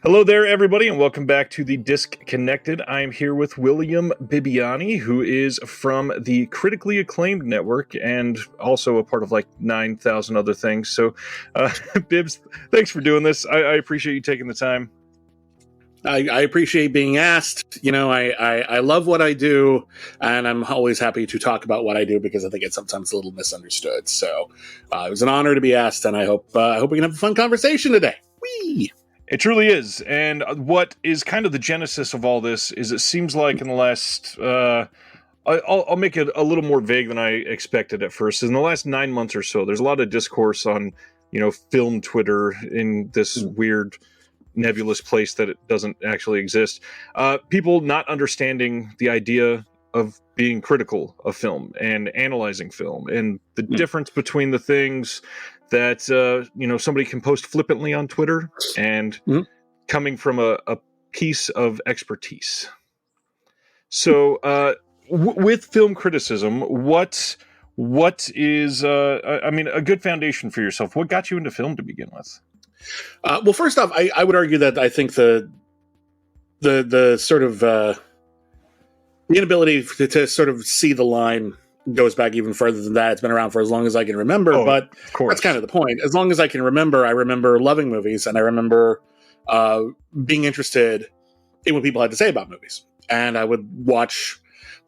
Hello there, everybody, and welcome back to the Disconnected. I'm here with William Bibbiani, who is from the critically acclaimed network and also a part of like 9,000 other things. So, Bibbs, thanks for doing this. I appreciate you taking the time. I appreciate being asked. You know, I love what I do, and I'm always happy to talk about what I do because I think it's sometimes a little misunderstood. So it was an honor to be asked, and I hope we can have a fun conversation today. Whee! It truly is. And what is kind of the genesis of all this is it seems like in the last, I'll make it a little more vague than I expected at first. In the last 9 months or so, there's a lot of discourse on, film Twitter in this weird nebulous place that it doesn't actually exist. People not understanding the idea of being critical of film and analyzing film and the difference between the things that somebody can post flippantly on Twitter and coming from a piece of expertise. So with film criticism, what is a good foundation for yourself? What got you into film to begin with? Well, first off, I would argue that I think the sort of the inability to sort of see the line goes back even further than that. It's been around for as long as I can remember, but that's kind of the point. As long as I can remember, I remember loving movies, and I remember being interested in what people had to say about movies. And I would watch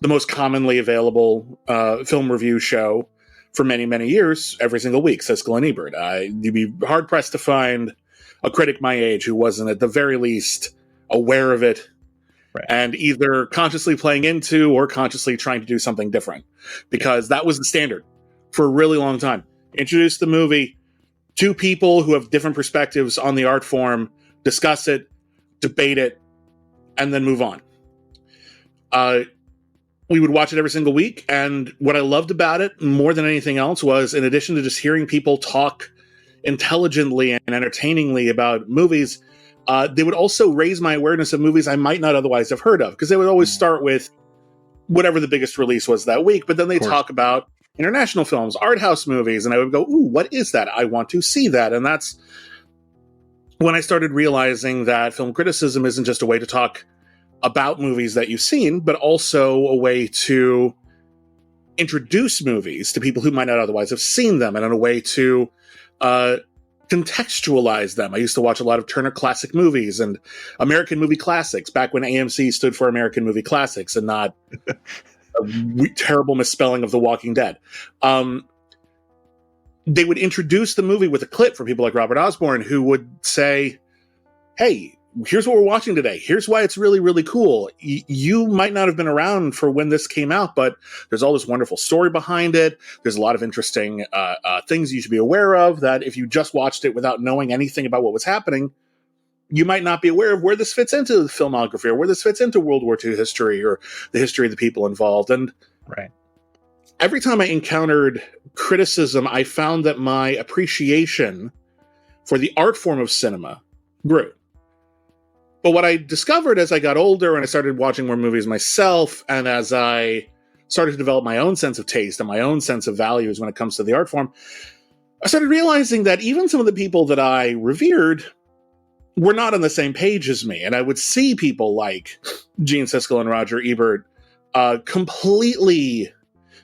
the most commonly available film review show for many, many years, every single week, Siskel and Ebert. You'd be hard-pressed to find a critic my age who wasn't, at the very least, aware of it, right, and either consciously playing into or consciously trying to do something different. Because that was the standard for a really long time. Introduce the movie, two people who have different perspectives on the art form, discuss it, debate it, and then move on. We would watch it every single week, and what I loved about it more than anything else was, in addition to just hearing people talk intelligently and entertainingly about movies, they would also raise my awareness of movies I might not otherwise have heard of, because they would always start with whatever the biggest release was that week, but then they talk about international films, art house movies, and I would go, ooh, what is that? I want to see that. And that's when I started realizing that film criticism isn't just a way to talk about movies that you've seen, but also a way to introduce movies to people who might not otherwise have seen them, and in a way to contextualize them. I used to watch a lot of Turner Classic Movies and American Movie Classics back when AMC stood for American Movie Classics and not a terrible misspelling of The Walking Dead. They would introduce the movie with a clip for people like Robert Osborne, who would say, hey, here's what we're watching today. Here's why it's really, really cool. You might not have been around for when this came out, but there's all this wonderful story behind it. There's a lot of interesting things you should be aware of that if you just watched it without knowing anything about what was happening, you might not be aware of where this fits into the filmography or where this fits into World War II history or the history of the people involved. And every time I encountered criticism, I found that my appreciation for the art form of cinema grew. But what I discovered as I got older and I started watching more movies myself, and as I started to develop my own sense of taste and my own sense of values when it comes to the art form, I started realizing that even some of the people that I revered were not on the same page as me. And I would see people like Gene Siskel and Roger Ebert completely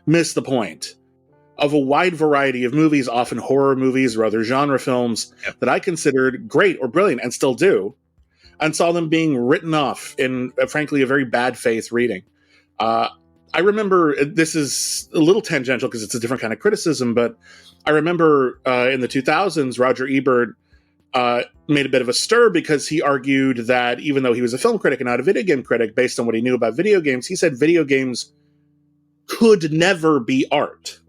miss the point of a wide variety of movies, often horror movies or other genre films that I considered great or brilliant and still do, and saw them being written off in, frankly, a very bad faith reading. I remember, this is a little tangential because it's a different kind of criticism, but I remember in the 2000s, Roger Ebert made a bit of a stir because he argued that even though he was a film critic and not a video game critic, based on what he knew about video games, he said video games could never be art.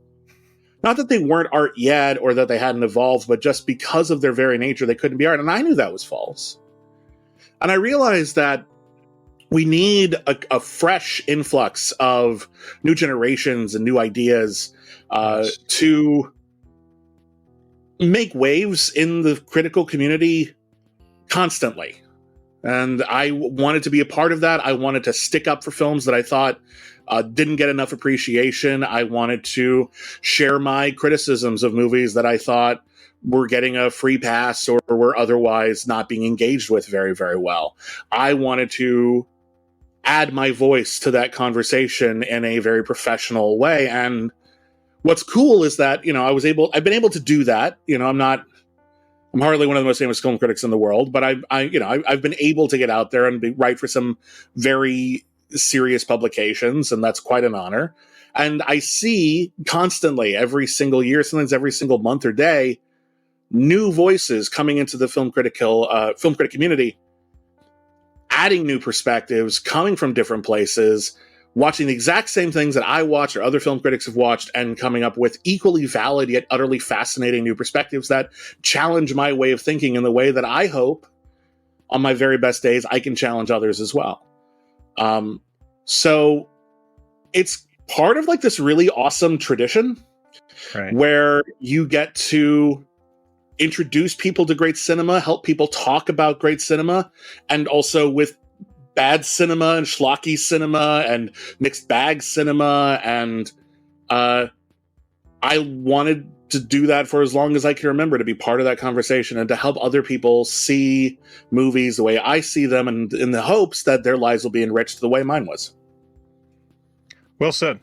Not that they weren't art yet or that they hadn't evolved, but just because of their very nature, they couldn't be art. And I knew that was false. And I realized that we need a fresh influx of new generations and new ideas to make waves in the critical community constantly. And I wanted to be a part of that. I wanted to stick up for films that I thought didn't get enough appreciation. I wanted to share my criticisms of movies that I thought were getting a free pass or were otherwise not being engaged with very, very well. I wanted to add my voice to that conversation in a very professional way. And what's cool is that, I've been able to do that. I'm hardly one of the most famous film critics in the world, but I've been able to get out there and write for some very serious publications, and that's quite an honor. And I see constantly, every single year, sometimes every single month or day, new voices coming into the film critic community, adding new perspectives, coming from different places, watching the exact same things that I watch or other film critics have watched, and coming up with equally valid yet utterly fascinating new perspectives that challenge my way of thinking in the way that I hope, on my very best days, I can challenge others as well. So it's part of like this really awesome tradition, right, where you get to introduce people to great cinema, help people talk about great cinema, and also with bad cinema and schlocky cinema and mixed bag cinema. And I wanted to do that for as long as I can remember, to be part of that conversation and to help other people see movies the way I see them, and in the hopes that their lives will be enriched the way mine was. Well said.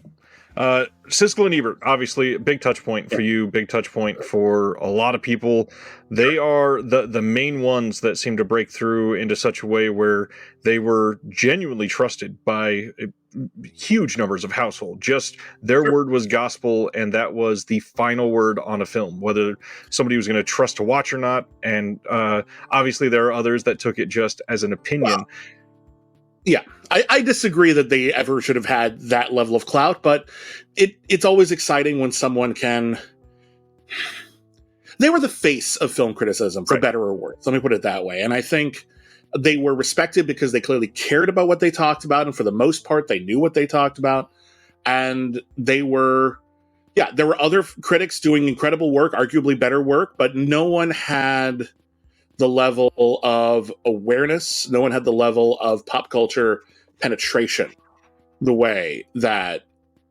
Siskel and Ebert, obviously a big touch point for you, big touch point for a lot of people. They are the main ones that seem to break through into such a way where they were genuinely trusted by huge numbers of households. Just their word was gospel, and that was the final word on a film, whether somebody was going to trust to watch or not. And obviously there are others that took it just as an opinion. Wow. Yeah, I disagree that they ever should have had that level of clout, but it's always exciting when someone can... They were the face of film criticism, for better or worse. Let me put it that way. And I think they were respected because they clearly cared about what they talked about, and for the most part, they knew what they talked about. And there were other critics doing incredible work, arguably better work, but no one had the level of awareness, no one had the level of pop culture penetration the way that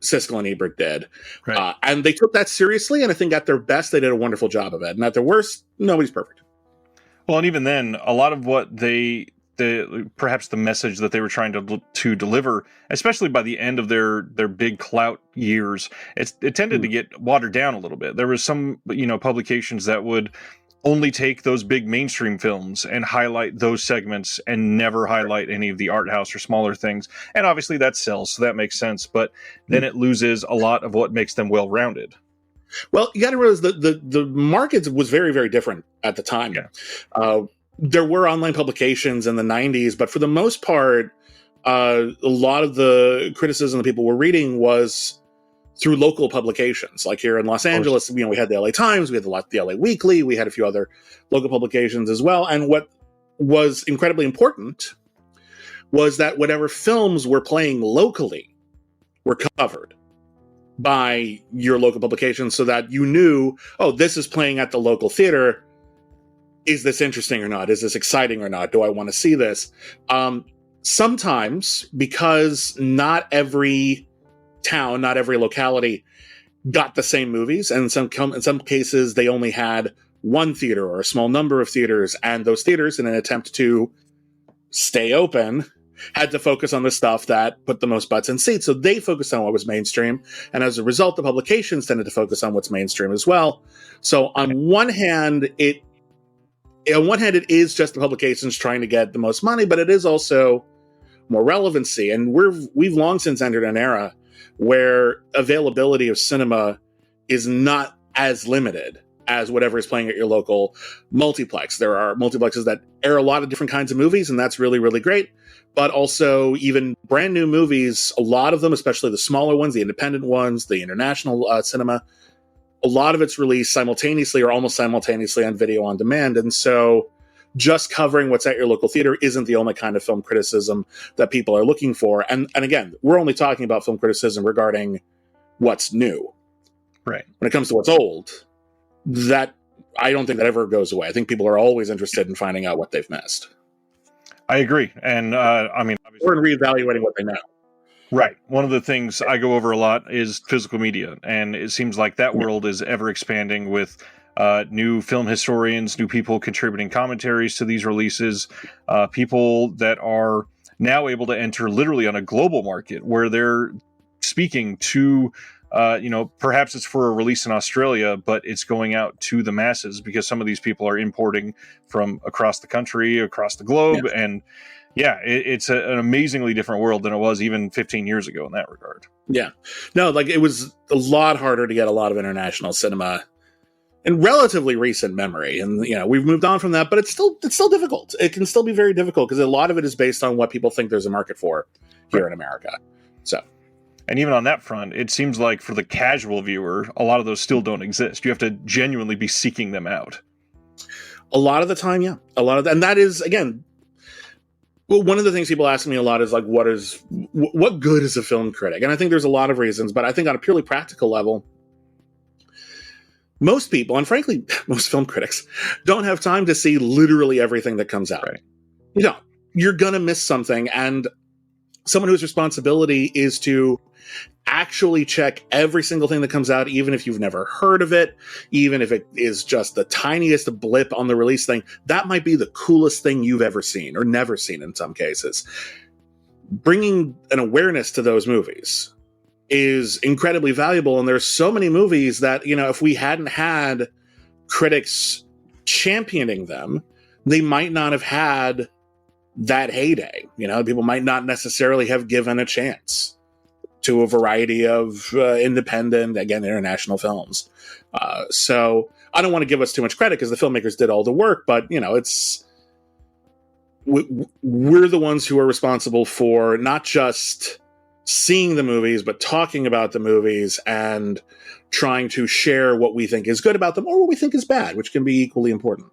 Siskel and Ebert did. Right. And they took that seriously, and I think at their best, they did a wonderful job of it. And at their worst, nobody's perfect. Well, and even then, a lot of what perhaps the message that they were trying to deliver, especially by the end of their big clout years, it tended to get watered down a little bit. There was some, publications that would only take those big mainstream films and highlight those segments and never highlight any of the art house or smaller things. And obviously that sells, so that makes sense. But then it loses a lot of what makes them well-rounded. Well, you got to realize the market was very, very different at the time. Yeah. There were online publications in the 90s, but for the most part, a lot of the criticism that people were reading was through local publications. Like here in Los Angeles, we had the LA Times, we had the LA Weekly, we had a few other local publications as well. And what was incredibly important was that whatever films were playing locally were covered by your local publication, so that you knew, this is playing at the local theater. Is this interesting or not? Is this exciting or not? Do I want to see this? Sometimes, because not every town, not every locality got the same movies, and in some cases they only had one theater or a small number of theaters, and those theaters, in an attempt to stay open, had to focus on the stuff that put the most butts in seats. So they focused on what was mainstream, and as a result, the publications tended to focus on what's mainstream as well. So on one hand, it is just the publications trying to get the most money, but it is also more relevancy. And we've long since entered an era where availability of cinema is not as limited as whatever is playing at your local multiplex. There are multiplexes that air a lot of different kinds of movies, and that's really, really great. But also even brand new movies, a lot of them, especially the smaller ones, the independent ones, the international cinema, a lot of it's released simultaneously or almost simultaneously on video on demand. And so just covering what's at your local theater isn't the only kind of film criticism that people are looking for. And again, we're only talking about film criticism regarding what's new. Right. When it comes to what's old, that I don't think that ever goes away. I think people are always interested in finding out what they've missed. I agree. And obviously, or in reevaluating what they know. Right. One of the things I go over a lot is physical media, and it seems like that world is ever expanding with new film historians, new people contributing commentaries to these releases, people that are now able to enter literally on a global market where they're speaking to, perhaps it's for a release in Australia, but it's going out to the masses because some of these people are importing from across the country, across the globe. Yes. And yeah, it's an amazingly different world than it was even 15 years ago in that regard. Yeah. No, like it was a lot harder to get a lot of international cinema in relatively recent memory. And, we've moved on from that, but it's still difficult. It can still be very difficult because a lot of it is based on what people think there's a market for here in America. So. And even on that front, it seems like for the casual viewer, a lot of those still don't exist. You have to genuinely be seeking them out. A lot of the time, yeah. And that is, again, well, one of the things people ask me a lot is like, what good is a film critic? And I think there's a lot of reasons, but I think on a purely practical level, most people, and frankly, most film critics, don't have time to see literally everything that comes out. Right. You're going to miss something. And someone whose responsibility is to actually check every single thing that comes out, even if you've never heard of it, even if it is just the tiniest blip on the release thing, that might be the coolest thing you've ever seen or never seen in some cases. Bringing an awareness to those movies is incredibly valuable. And there's so many movies that, if we hadn't had critics championing them, they might not have had that heyday. People might not necessarily have given a chance to a variety of independent, again, international films. So I don't want to give us too much credit because the filmmakers did all the work, but we're the ones who are responsible for not just seeing the movies, but talking about the movies and trying to share what we think is good about them or what we think is bad, which can be equally important.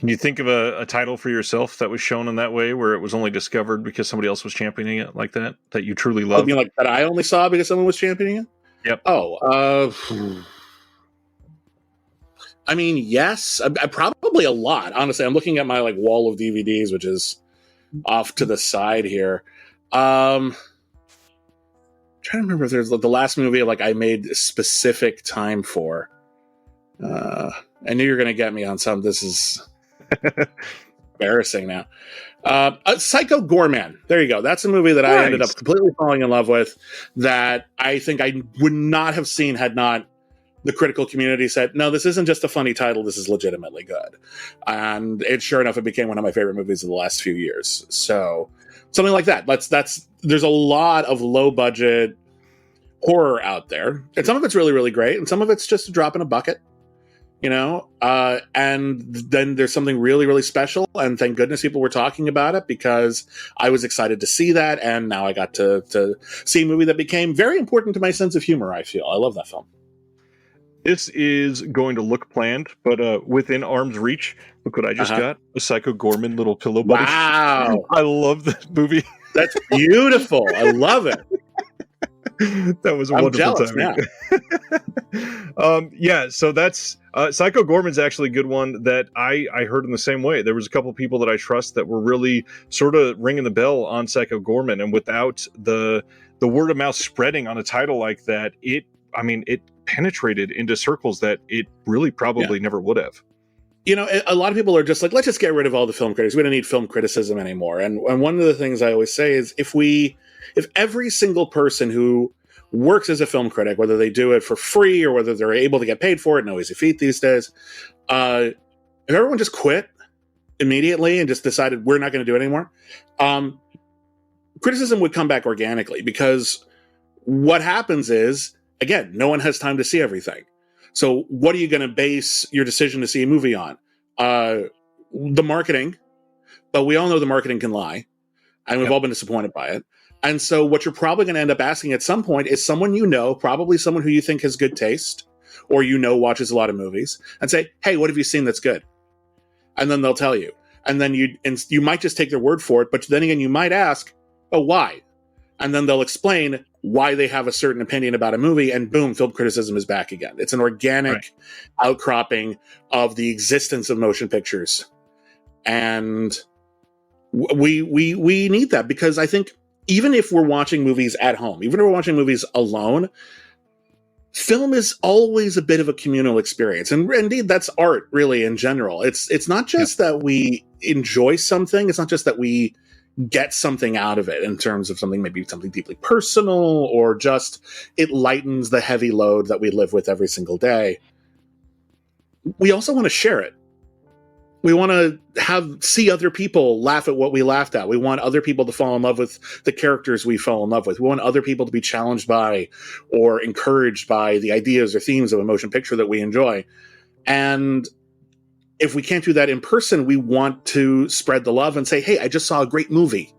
Can you think of a title for yourself that was shown in that way, where it was only discovered because somebody else was championing it like that you truly love? I mean, like that I only saw because someone was championing it? Yep. I mean, yes, I probably a lot. Honestly, I'm looking at my wall of DVDs, which is off to the side here. I'm trying to remember if there's the last movie I made specific time for. I knew you were going to get me on some. This is embarrassing now. Psycho Gorman. There you go. That's a movie that I ended up completely falling in love with that I think I would not have seen had not the critical community said, no, this isn't just a funny title. This is legitimately good. And sure enough, it became one of my favorite movies of the last few years. So something like that. There's a lot of low budget horror out there. And some of it's really, really great. And some of it's just a drop in a bucket. And then there's something really, really special. And thank goodness people were talking about it because I was excited to see that. And now I got to see a movie that became very important to my sense of humor, I feel. I love that film. This is going to look planned, but within arm's reach. Look what I just got. A Psycho Gorman little pillow buddy. Wow. I love that movie. That's beautiful. I love it. That was a wonderful time. So that's Psycho Gorman's actually a good one that I heard in the same way. There was a couple people that I trust that were really sort of ringing the bell on Psycho Gorman, and without the word of mouth spreading on a title like that, it penetrated into circles that it really probably never would have. A lot of people are just like, let's just get rid of all the film critics. We don't need film criticism anymore. And one of the things I always say is if every single person who works as a film critic, whether they do it for free or whether they're able to get paid for it, no easy feat these days, if everyone just quit immediately and just decided we're not going to do it anymore, criticism would come back organically because what happens is, again, no one has time to see everything. So what are you going to base your decision to see a movie on? The marketing, but we all know the marketing can lie, and we've all been disappointed by it. And so what you're probably going to end up asking at some point is someone probably someone who you think has good taste or watches a lot of movies, and say, hey, what have you seen that's good? And then they'll tell you. And then you might just take their word for it, but then again, you might ask, oh, why? And then they'll explain why they have a certain opinion about a movie, and boom, film criticism is back again. It's an organic outcropping of the existence of motion pictures. And we need that, because I think even if we're watching movies at home, even if we're watching movies alone, film is always a bit of a communal experience, and indeed that's art really in general. It's not just that we enjoy something, it's not just that we get something out of it in terms of something, maybe something deeply personal, or just it lightens the heavy load that we live with every single day. We also want to share it. We want to see other people laugh at what we laughed at. We want other people to fall in love with the characters we fall in love with. We want other people to be challenged by or encouraged by the ideas or themes of a motion picture that we enjoy. And if we can't do that in person, we want to spread the love and say, hey, I just saw a great movie.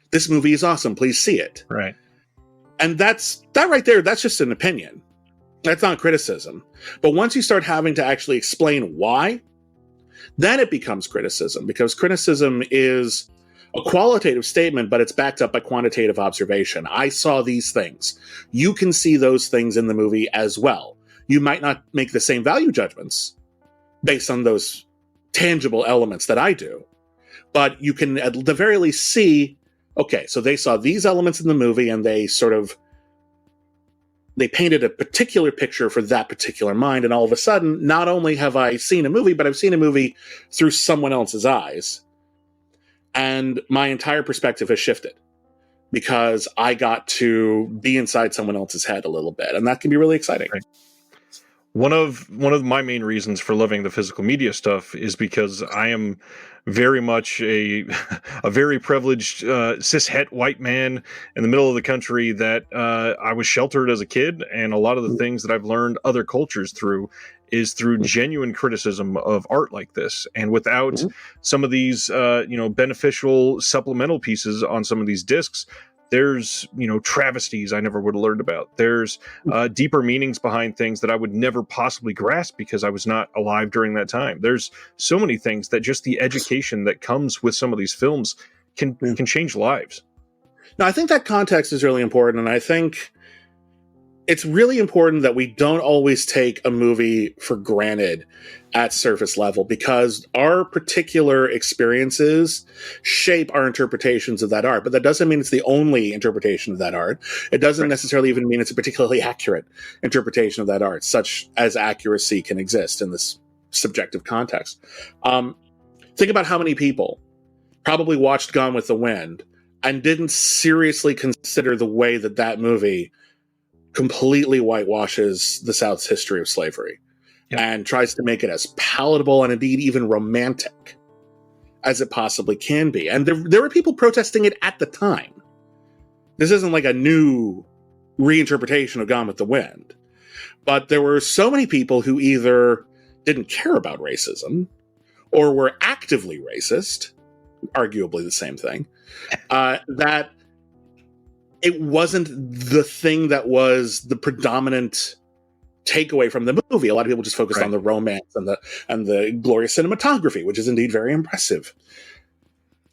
This movie is awesome. Please see it. Right. And that right there, that's just an opinion. That's not criticism. But once you start having to actually explain why, then it becomes criticism, because criticism is a qualitative statement, but it's backed up by quantitative observation. I saw these things. You can see those things in the movie as well. You might not make the same value judgments based on those tangible elements that I do, but you can at the very least see, okay, so they saw these elements in the movie and they painted a particular picture for that particular mind. And all of a sudden, not only have I seen a movie, but I've seen a movie through someone else's eyes. And my entire perspective has shifted because I got to be inside someone else's head a little bit. And that can be really exciting. Right. One of my main reasons for loving the physical media stuff is because I am very much a very privileged cis-het white man in the middle of the country that I was sheltered as a kid, and a lot of the things that I've learned other cultures through is through genuine criticism of art like this. And without some of these beneficial supplemental pieces on some of these discs, there's, travesties I never would have learned about. There's deeper meanings behind things that I would never possibly grasp because I was not alive during that time. There's so many things that just the education that comes with some of these films can change lives. Now, I think that context is really important, and I think it's really important that we don't always take a movie for granted at surface level, because our particular experiences shape our interpretations of that art. But that doesn't mean it's the only interpretation of that art. It doesn't necessarily even mean it's a particularly accurate interpretation of that art, such as accuracy can exist in this subjective context. Think about how many people probably watched Gone with the Wind and didn't seriously consider the way that movie completely whitewashes the South's history of slavery and tries to make it as palatable and indeed even romantic as it possibly can be. And there were people protesting it at the time. This isn't like a new reinterpretation of Gone with the Wind. But there were so many people who either didn't care about racism or were actively racist, arguably the same thing, that it wasn't the thing that was the predominant takeaway from the movie. A lot of people just focused on the romance and the glorious cinematography, which is indeed very impressive.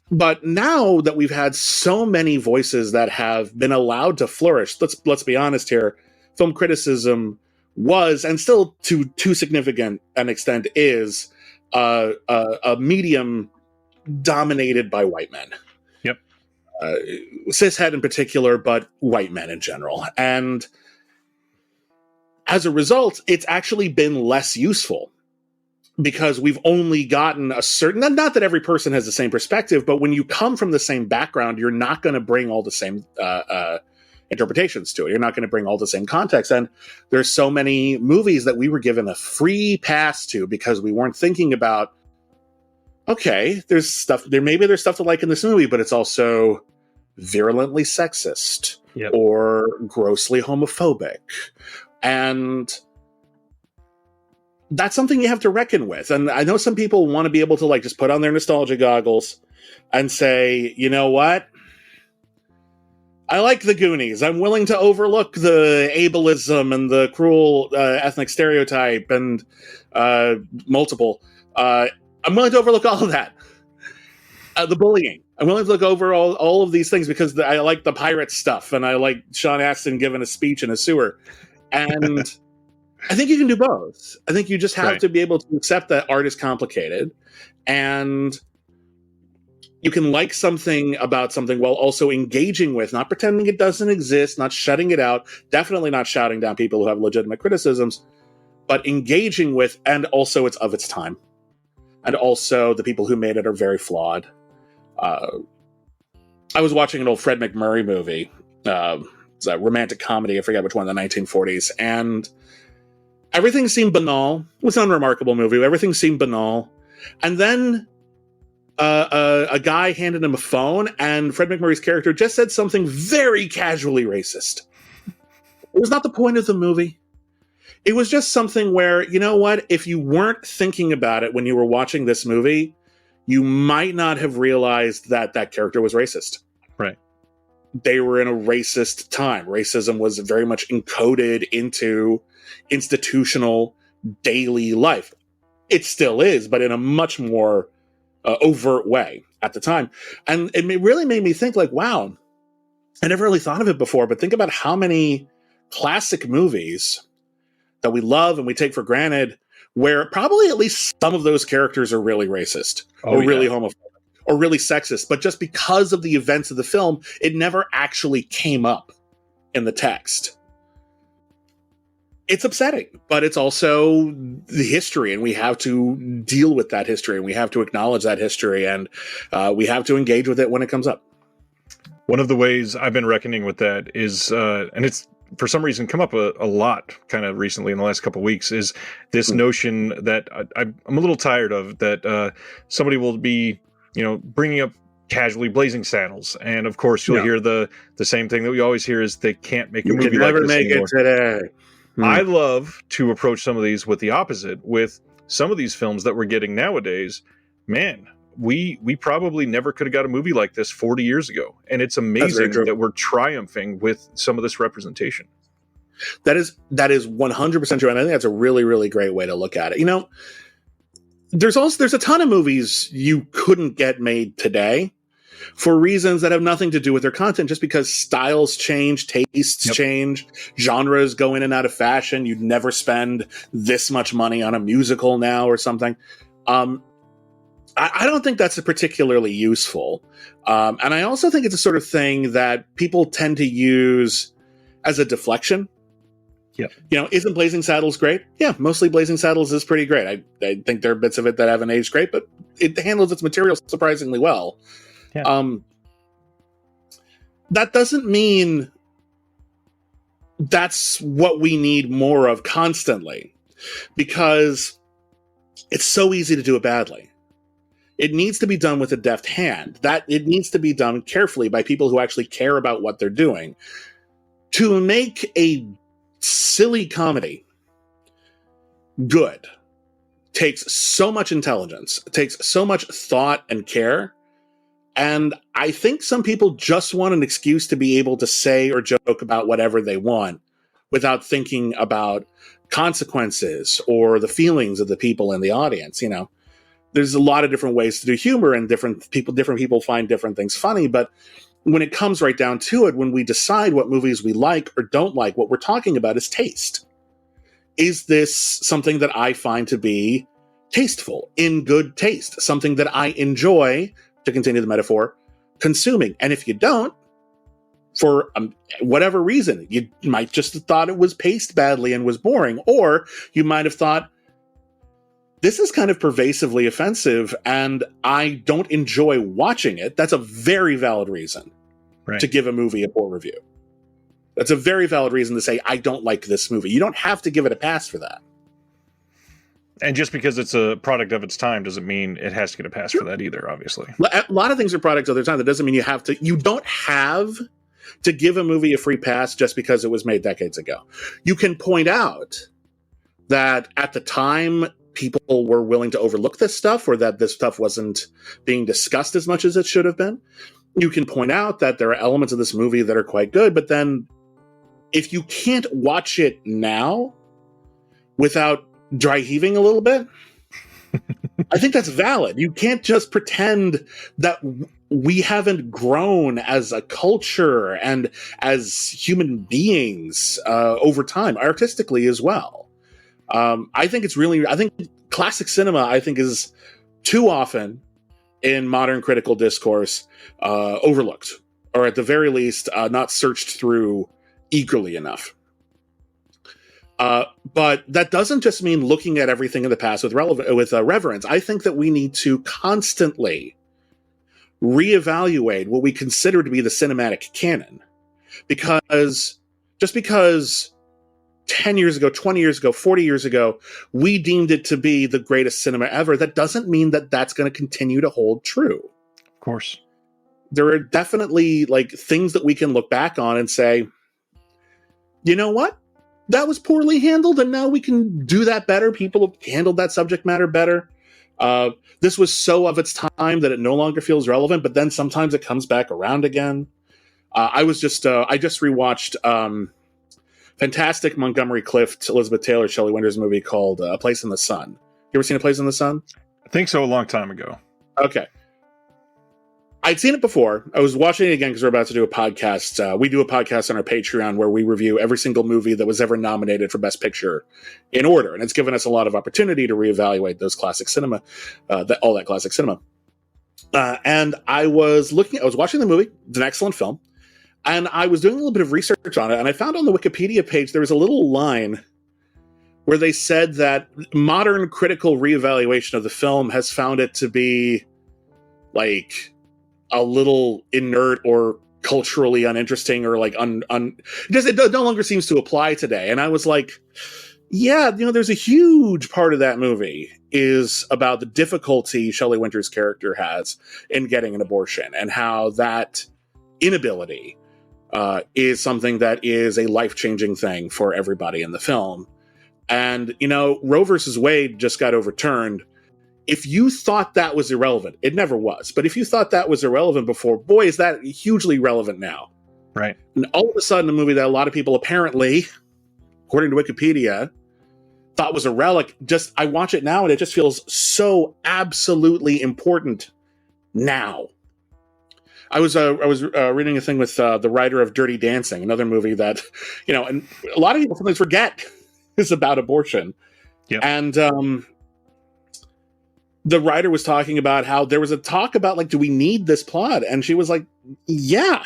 But now that we've had so many voices that have been allowed to flourish, let's be honest here, film criticism was, and still to too significant an extent is, a medium dominated by white men. Cishet in particular, but white men in general. And as a result, it's actually been less useful because we've only gotten a certain, not that every person has the same perspective, but when you come from the same background, you're not going to bring all the same interpretations to it. You're not going to bring all the same context. And there's so many movies that we were given a free pass to because we weren't thinking about, okay, there's stuff to like in this movie, but it's also virulently sexist or grossly homophobic. And that's something you have to reckon with. And I know some people want to be able to just put on their nostalgia goggles and say, you know what? I like the Goonies. I'm willing to overlook the ableism and the cruel ethnic stereotype and multiple. I'm willing to overlook all of that. The bullying. I'm willing to look over all of these things because I like the pirate stuff and I like Sean Astin giving a speech in a sewer. And I think you can do both. I think you just have to be able to accept that art is complicated and you can like something about something while also engaging with, not pretending it doesn't exist, not shutting it out, definitely not shouting down people who have legitimate criticisms, but engaging with, and also it's of its time. And also the people who made it are very flawed. I was watching an old Fred MacMurray movie. It's a romantic comedy, I forget which one, in the 1940s. And everything seemed banal. It was an unremarkable movie. Everything seemed banal. And then a guy handed him a phone, and Fred MacMurray's character just said something very casually racist. It was not the point of the movie. It was just something where, you know what? If you weren't thinking about it when you were watching this movie, you might not have realized that that character was racist. Right. They were in a racist time. Racism was very much encoded into institutional daily life. It still is, but in a much more overt way at the time. And it really made me think, like, wow, I never really thought of it before, but think about how many classic movies that we love and we take for granted where probably at least some of those characters are really racist or really homophobic or really sexist, but just because of the events of the film, it never actually came up in the text. It's upsetting, but it's also the history, and we have to deal with that history, and we have to acknowledge that history, and we have to engage with it when it comes up. One of the ways I've been reckoning with that is, and it's for some reason come up a lot kind of recently in the last couple of weeks, is this notion that I'm a little tired of, that somebody will be, bringing up casually Blazing Saddles, and of course you'll hear the same thing that we always hear is they can't make a movie like this anymore. It today. I love to approach some of these with the opposite. With some of these films that we're getting nowadays, man, we probably never could have got a movie like this 40 years ago. And it's amazing that we're triumphing with some of this representation. That is 100% true. And I think that's a really, really great way to look at it. There's a ton of movies you couldn't get made today for reasons that have nothing to do with their content, just because styles change, tastes change, genres go in and out of fashion. You'd never spend this much money on a musical now or something. I don't think that's particularly useful. And I also think it's a sort of thing that people tend to use as a deflection. Yeah. Isn't Blazing Saddles great? Yeah, mostly Blazing Saddles is pretty great. I think there are bits of it that haven't aged great, but it handles its material surprisingly well. Yeah. That doesn't mean that's what we need more of constantly, because it's so easy to do it badly. It needs to be done with a deft hand. That it needs to be done carefully by people who actually care about what they're doing. To make a silly comedy good takes so much intelligence, takes so much thought and care. And I think some people just want an excuse to be able to say or joke about whatever they want without thinking about consequences or the feelings of the people in the audience. There's a lot of different ways to do humor, and different people find different things funny. But when it comes right down to it, when we decide what movies we like or don't like, what we're talking about is taste. Is this something that I find to be tasteful, in good taste, something that I enjoy, to continue the metaphor, consuming? And if you don't, for whatever reason, you might just have thought it was paced badly and was boring, or you might have thought, this is kind of pervasively offensive and I don't enjoy watching it. That's a very valid reason to give a movie a poor review. That's a very valid reason to say, I don't like this movie. You don't have to give it a pass for that. And just because it's a product of its time doesn't mean it has to get a pass for that either, obviously. A lot of things are products of their time. That doesn't mean you don't have to give a movie a free pass just because it was made decades ago. You can point out that at the time, people were willing to overlook this stuff, or that this stuff wasn't being discussed as much as it should have been. You can point out that there are elements of this movie that are quite good, but then if you can't watch it now without dry heaving a little bit, I think that's valid. You can't just pretend that we haven't grown as a culture and as human beings over time, artistically as well. I think classic cinema, is too often in modern critical discourse overlooked, or at the very least, not searched through eagerly enough. But that doesn't just mean looking at everything in the past with reverence. I think that we need to constantly reevaluate what we consider to be the cinematic canon. Because just because 10 years ago, 20 years ago, 40 years ago, we deemed it to be the greatest cinema ever, that doesn't mean that that's going to continue to hold true. Of course. There are definitely like things that we can look back on and say, you know what? That was poorly handled, and now we can do that better. People have handled that subject matter better. This was so of its time that it no longer feels relevant, but then sometimes it comes back around again. I just rewatched fantastic Montgomery Clift, Elizabeth Taylor, Shelley Winters movie called A Place in the Sun. You ever seen A Place in the Sun? I think so, a long time ago. Okay. I'd seen it before. I was watching it again because we're about to do a podcast. We do a podcast on our Patreon where we review every single movie that was ever nominated for Best Picture in order. And it's given us a lot of opportunity to reevaluate those classic cinema, all that classic cinema. And I was watching the movie. It's an excellent film. And I was doing a little bit of research on it. And I found on the Wikipedia page, there was a little line where they said that modern critical reevaluation of the film has found it to be like a little inert or culturally uninteresting, or like it no longer seems to apply today. And I was like, yeah, there's a huge part of that movie is about the difficulty Shelley Winters' character has in getting an abortion, and how that inability is something that is a life-changing thing for everybody in the film. And, Roe versus Wade just got overturned. If you thought that was irrelevant, it never was. But if you thought that was irrelevant before, boy, is that hugely relevant now. Right. And all of a sudden, a movie that a lot of people apparently, according to Wikipedia, thought was a relic, I watch it now and it just feels so absolutely important now. I was reading a thing with the writer of Dirty Dancing, another movie that, and a lot of people sometimes forget is about abortion. Yep. And the writer was talking about how there was a talk about, like, do we need this plot? And she was like, yeah,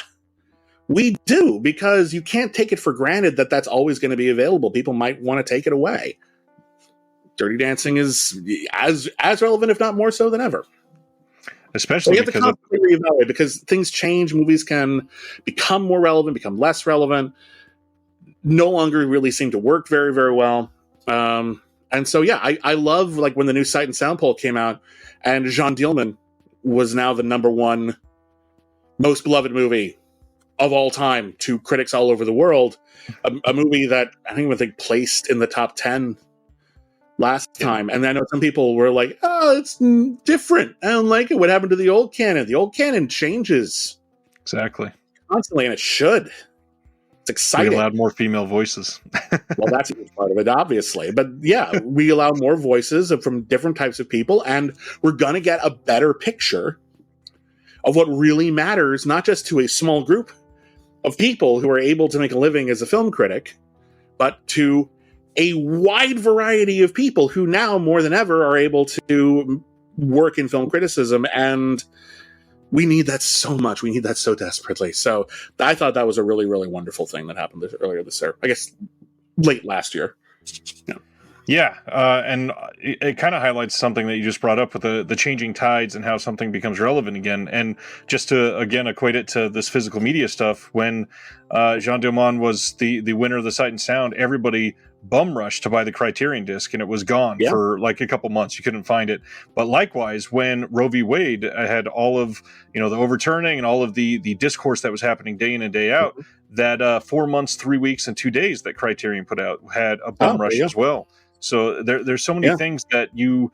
we do, because you can't take it for granted that that's always going to be available. People might want to take it away. Dirty Dancing is as relevant, if not more so than ever. Especially so because reevaluate, because things change. Movies can become more relevant, become less relevant, no longer really seem to work very, very well. And so, yeah, I love, like, when the new Sight and Sound poll came out and Jean Dielman was now the number one most beloved movie of all time to critics all over the world. A movie that I think placed in the top 10 last time. And I know some people were like, oh, it's different. I don't like it. What happened to the old canon? The old canon changes. Exactly. Constantly, and it should. It's exciting. We allowed more female voices. Well, that's a good part of it, obviously. But yeah, we allow more voices from different types of people, and we're going to get a better picture of what really matters, not just to a small group of people who are able to make a living as a film critic, but to a wide variety of people who now, more than ever, are able to work in film criticism. And we need that so much. We need that so desperately. So I thought that was a really, really wonderful thing that happened earlier this year. I guess late last year. Yeah. And it kind of highlights something that you just brought up with the changing tides and how something becomes relevant again. And just to, again, equate it to this physical media stuff, when Jean Dielman was the winner of the Sight and Sound, everybody bum rushed to buy the Criterion disc, and it was gone for like a couple months. You couldn't find it. But likewise, when Roe v. Wade had all of the overturning and all of the discourse that was happening day in and day out, that 4 months, 3 weeks, and 2 days that Criterion put out had a bum rush as well. So there's so many things that you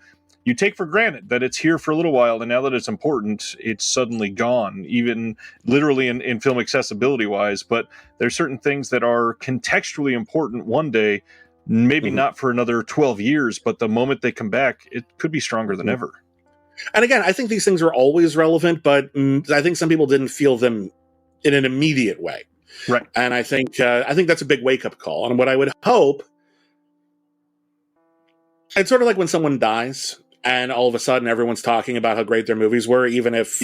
take for granted that it's here for a little while, and now that it's important, it's suddenly gone, even literally in film accessibility wise. But there's certain things that are contextually important one day, maybe not for another 12 years, but the moment they come back, it could be stronger than ever. And again, I think these things are always relevant, but I think some people didn't feel them in an immediate way. Right. And I think that's a big wake-up call. And what I would hope, it's sort of like when someone dies and all of a sudden everyone's talking about how great their movies were, even if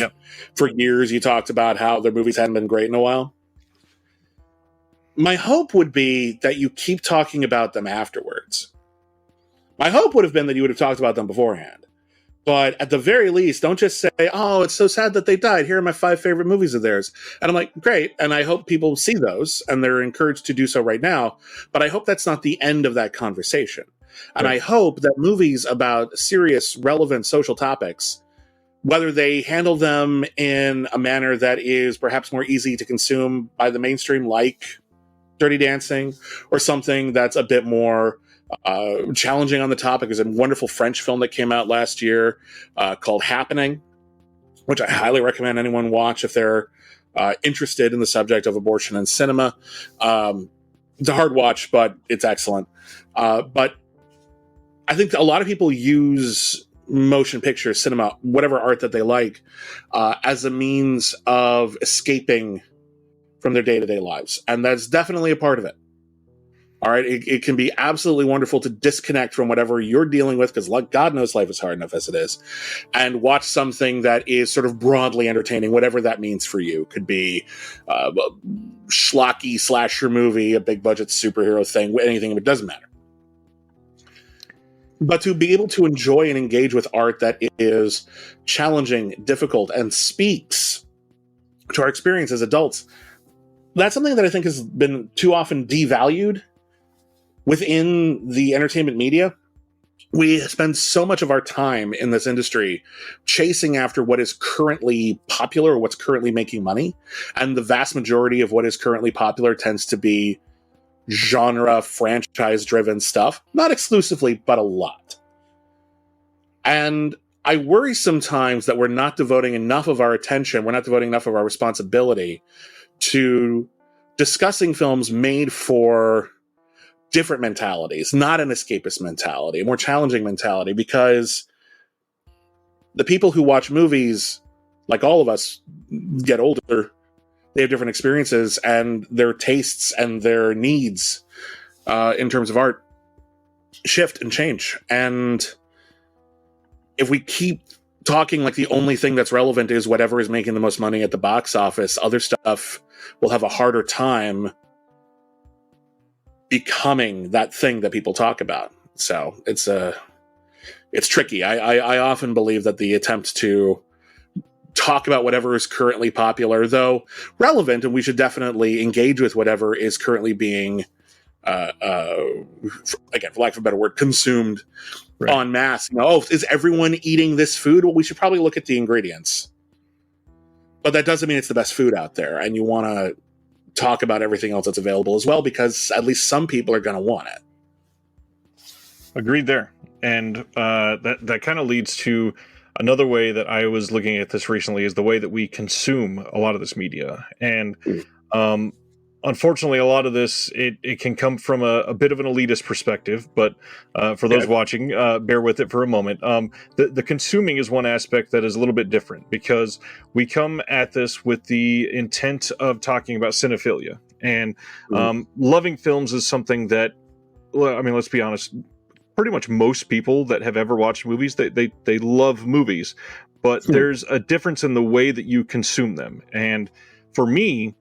for years you talked about how their movies hadn't been great in a while. My hope would be that you keep talking about them afterwards. My hope would have been that you would have talked about them beforehand. But at the very least, don't just say, oh, it's so sad that they died. Here are my 5 favorite movies of theirs. And I'm like, great. And I hope people see those and they're encouraged to do so right now. But I hope that's not the end of that conversation. And I hope that movies about serious, relevant social topics, whether they handle them in a manner that is perhaps more easy to consume by the mainstream, like Dirty Dancing, or something that's a bit more challenging on the topic. There's a wonderful French film that came out last year called Happening, which I highly recommend anyone watch if they're interested in the subject of abortion in cinema. It's a hard watch, but it's excellent. But I think a lot of people use motion picture, cinema, whatever art that they like, as a means of escaping from their day-to-day lives. And that's definitely a part of it. All right. It can be absolutely wonderful to disconnect from whatever you're dealing with, because God knows life is hard enough as it is, and watch something that is sort of broadly entertaining, whatever that means for you. Could be a schlocky slasher movie, a big budget superhero thing, anything, it doesn't matter. But to be able to enjoy and engage with art that is challenging, difficult, and speaks to our experience as adults, that's something that I think has been too often devalued within the entertainment media. We spend so much of our time in this industry chasing after what is currently popular or what's currently making money. And the vast majority of what is currently popular tends to be genre, franchise-driven stuff. Not exclusively, but a lot. And I worry sometimes that we're not devoting enough of our attention, we're not devoting enough of our responsibility to discussing films made for different mentalities, not an escapist mentality, a more challenging mentality, because the people who watch movies, like all of us, get older, they have different experiences, and their tastes and their needs in terms of art shift and change. And if we keep talking like the only thing that's relevant is whatever is making the most money at the box office, other stuff will have a harder time becoming that thing that people talk about. So it's tricky. I often believe that the attempt to talk about whatever is currently popular, though relevant, and we should definitely engage with whatever is currently being, again, for lack of a better word, consumed en masse. Is everyone eating this food? Well, we should probably look at the ingredients. But that doesn't mean it's the best food out there, and you want to talk about everything else that's available as well, because at least some people are going to want it. Agreed there. And that kind of leads to another way that I was looking at this recently, is the way that we consume a lot of this media. And unfortunately, a lot of this, it can come from a bit of an elitist perspective, but for those watching, bear with it for a moment. The consuming is one aspect that is a little bit different, because we come at this with the intent of talking about cinephilia. And loving films is something that, I mean, let's be honest, pretty much most people that have ever watched movies, they love movies, but there's a difference in the way that you consume them. And for me,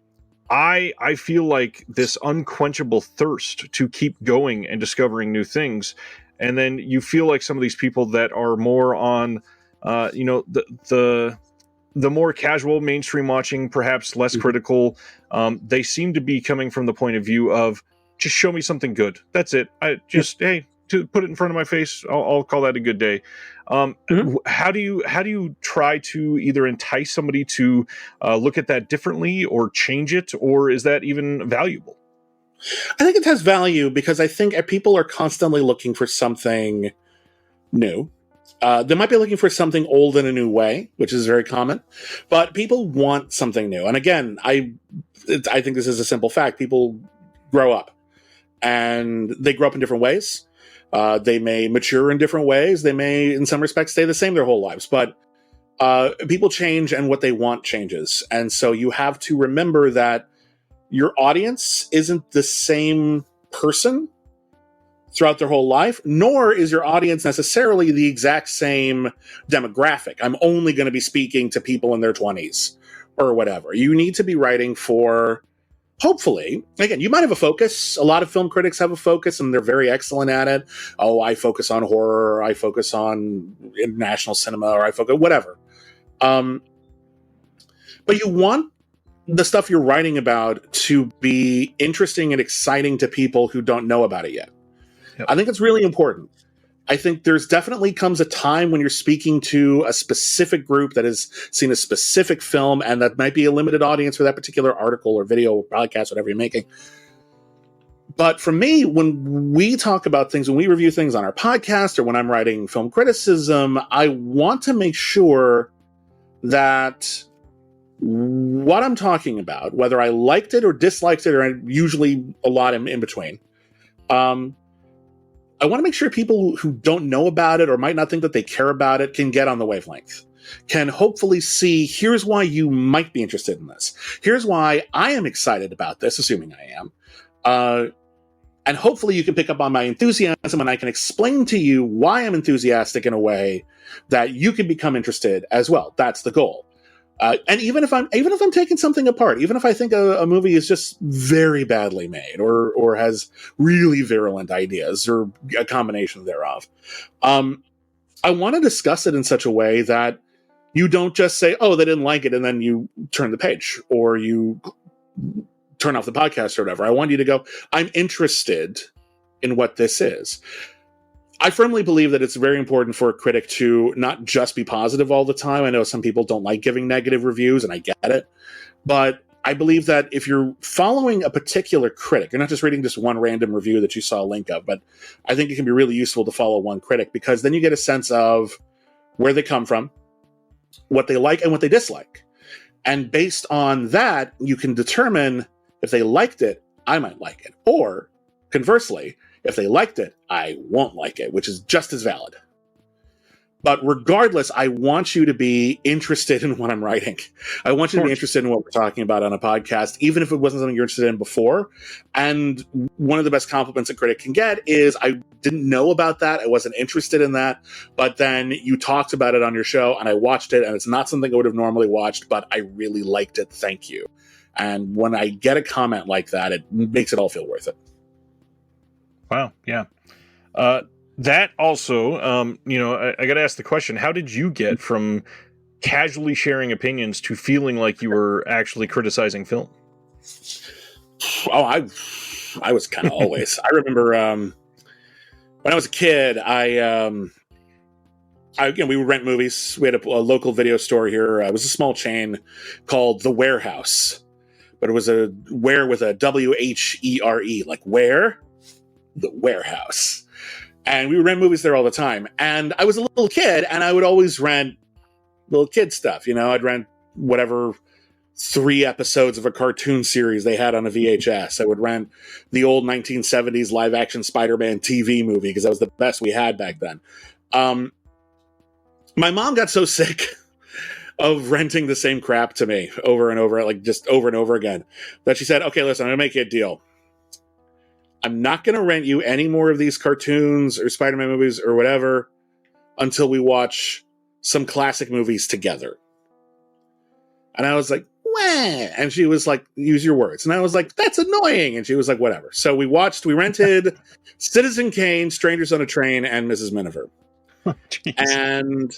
I feel like this unquenchable thirst to keep going and discovering new things. And then you feel like some of these people that are more on, the more casual mainstream watching, perhaps less critical, they seem to be coming from the point of view of, just show me something good. That's it. Hey, to put it in front of my face, I'll call that a good day. How do you try to either entice somebody to look at that differently or change it, or is that even valuable? I think it has value, because I think people are constantly looking for something new. They might be looking for something old in a new way, which is very common, but people want something new. And again, I think this is a simple fact. People grow up, and they grow up in different ways. They may mature in different ways. They may, in some respects, stay the same their whole lives. But people change, and what they want changes. And so you have to remember that your audience isn't the same person throughout their whole life, nor is your audience necessarily the exact same demographic. I'm only going to be speaking to people in their 20s or whatever. You need to be writing for, hopefully, again, you might have a focus. A lot of film critics have a focus and they're very excellent at it. Oh, I focus on horror, or I focus on international cinema, or I focus, whatever. But you want the stuff you're writing about to be interesting and exciting to people who don't know about it yet. Yep. I think it's really important. I think there's definitely comes a time when you're speaking to a specific group that has seen a specific film, and that might be a limited audience for that particular article or video or podcast, whatever you're making. But for me, when we talk about things, when we review things on our podcast or when I'm writing film criticism, I want to make sure that what I'm talking about, whether I liked it or disliked it, or usually a lot in between, I want to make sure people who don't know about it or might not think that they care about it can get on the wavelength, can hopefully see, here's why you might be interested in this. Here's why I am excited about this, assuming I am. And hopefully you can pick up on my enthusiasm and I can explain to you why I'm enthusiastic in a way that you can become interested as well. That's the goal. And even if I'm taking something apart, even if I think a movie is just very badly made or has really virulent ideas or a combination thereof, I want to discuss it in such a way that you don't just say, oh, they didn't like it, and then you turn the page or you turn off the podcast or whatever. I want you to go, I'm interested in what this is. I firmly believe that it's very important for a critic to not just be positive all the time. I know some people don't like giving negative reviews, and I get it. But I believe that if you're following a particular critic, you're not just reading just one random review that you saw a link of, but I think it can be really useful to follow one critic, because then you get a sense of where they come from, what they like and what they dislike. And based on that, you can determine if they liked it, I might like it. Or conversely, if they liked it, I won't like it, which is just as valid. But regardless, I want you to be interested in what I'm writing. I want you to be interested in what we're talking about on a podcast, even if it wasn't something you're interested in before. And one of the best compliments a critic can get is, I didn't know about that, I wasn't interested in that, but then you talked about it on your show and I watched it, and it's not something I would have normally watched, but I really liked it, thank you. And when I get a comment like that, it makes it all feel worth it. Wow, yeah. That also, I got to ask the question, how did you get from casually sharing opinions to feeling like you were actually criticizing film? Oh, I was kind of always. I remember when I was a kid, we would rent movies. We had a local video store here. It was a small chain called The Warehouse, but it was a where with a WHERE, like where? The Warehouse. And we would rent movies there all the time. And I was a little kid, and I would always rent little kid stuff. I'd rent whatever 3 episodes of a cartoon series they had on a VHS. I would rent the old 1970s live action Spider-Man TV movie, because that was the best we had back then. My mom got so sick of renting the same crap to me over and over, like just over and over again, that she said, okay, listen, I'm going to make you a deal. I'm not going to rent you any more of these cartoons or Spider-Man movies or whatever until we watch some classic movies together. And I was like, wah. And she was like, use your words. And I was like, that's annoying. And she was like, whatever. So we rented Citizen Kane, Strangers on a Train, and Mrs. Miniver. Oh, and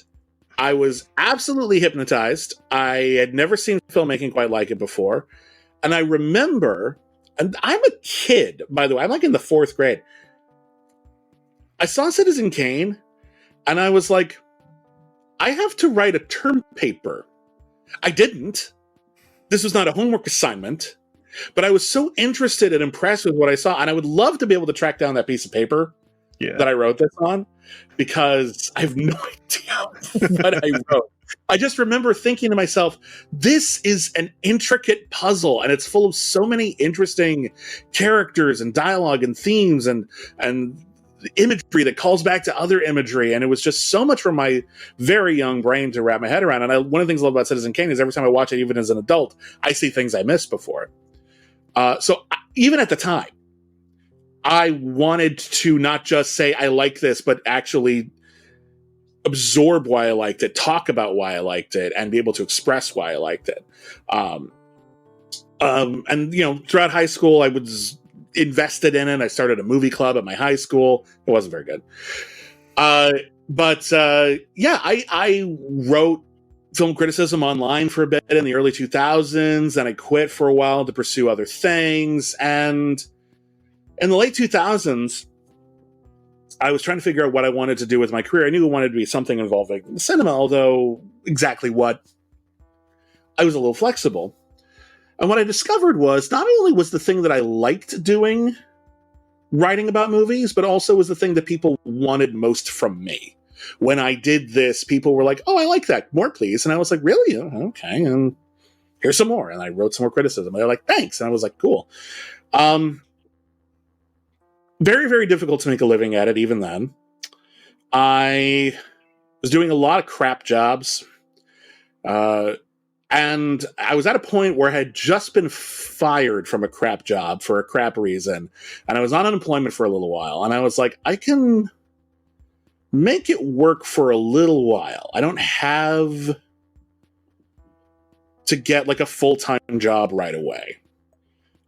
I was absolutely hypnotized. I had never seen filmmaking quite like it before. And I remember... And I'm a kid, by the way. I'm like in the 4th grade. I saw Citizen Kane, and I was like, I have to write a term paper. I didn't. This was not a homework assignment. But I was so interested and impressed with what I saw, and I would love to be able to track down that piece of paper that I wrote this on, because I have no idea what I wrote. I just remember thinking to myself, this is an intricate puzzle, and it's full of so many interesting characters and dialogue and themes and imagery that calls back to other imagery. And it was just so much for my very young brain to wrap my head around. And one of the things I love about Citizen Kane is every time I watch it, even as an adult, I see things I missed before. So even at the time, I wanted to not just say I like this, but actually absorb why I liked it, talk about why I liked it, and be able to express why I liked it. And throughout high school, I was invested in it. I started a movie club at my high school. It wasn't very good. But I wrote film criticism online for a bit in the early 2000s, and I quit for a while to pursue other things. And in the late 2000s, I was trying to figure out what I wanted to do with my career. I knew I wanted to be something involving cinema, although exactly what, I was a little flexible. And what I discovered was not only was the thing that I liked doing writing about movies, but also was the thing that people wanted most from me. When I did this, people were like, "Oh, I like that. More, please." And I was like, "Really? Oh, okay. And here's some more." And I wrote some more criticism. And they're like, "Thanks." And I was like, "Cool." Very, very difficult to make a living at it even then. I was doing a lot of crap jobs. And I was at a point where I had just been fired from a crap job for a crap reason. And I was on unemployment for a little while. And I was like, I can make it work for a little while. I don't have to get like a full-time job right away.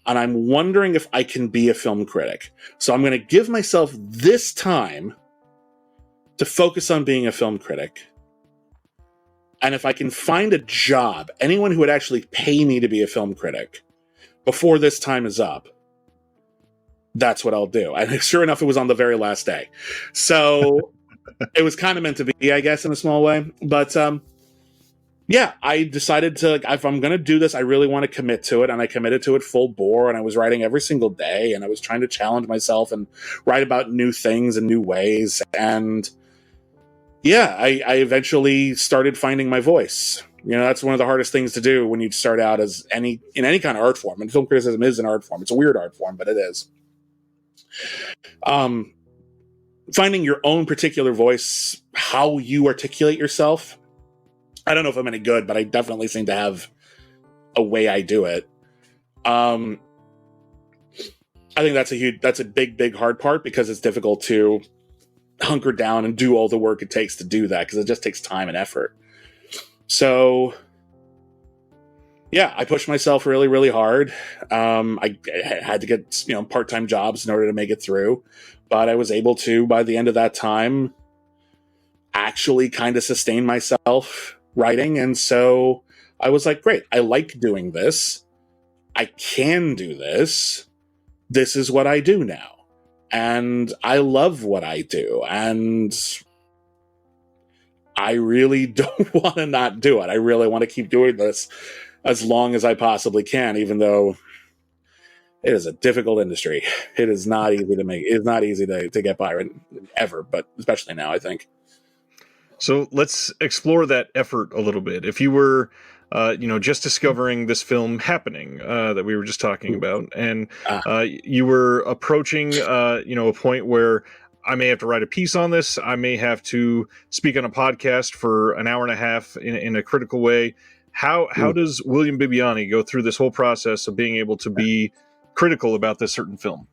And I'm wondering if I can be a film critic. So I'm going to give myself this time to focus on being a film critic. And if I can find a job, anyone who would actually pay me to be a film critic before this time is up, that's what I'll do. And sure enough, it was on the very last day. So it was kind of meant to be, I guess, in a small way. But I decided to, if I'm going to do this, I really want to commit to it. And I committed to it full bore. And I was writing every single day. And I was trying to challenge myself and write about new things and new ways. And I eventually started finding my voice. That's one of the hardest things to do when you start out in any kind of art form. And film criticism is an art form. It's a weird art form, but it is. Finding your own particular voice, how you articulate yourself. I don't know if I'm any good, but I definitely seem to have a way I do it. I think that's a big hard part, because it's difficult to hunker down and do all the work it takes to do that, because it just takes time and effort. So I pushed myself really, really hard. I had to get part-time jobs in order to make it through, but I was able to, by the end of that time, actually kind of sustain myself writing. And so I was like, great, I like doing this. I can do this. This is what I do now. And I love what I do. And I really don't want to not do it. I really want to keep doing this as long as I possibly can, even though it is a difficult industry. It is not easy to make. It's not easy to get by ever, but especially now, I think. So let's explore that effort a little bit. If you were, just discovering this film happening that we were just talking about, and you were approaching, a point where I may have to write a piece on this, I may have to speak on a podcast for an hour and a half in a critical way. How does William Bibbiani go through this whole process of being able to be critical about this certain film?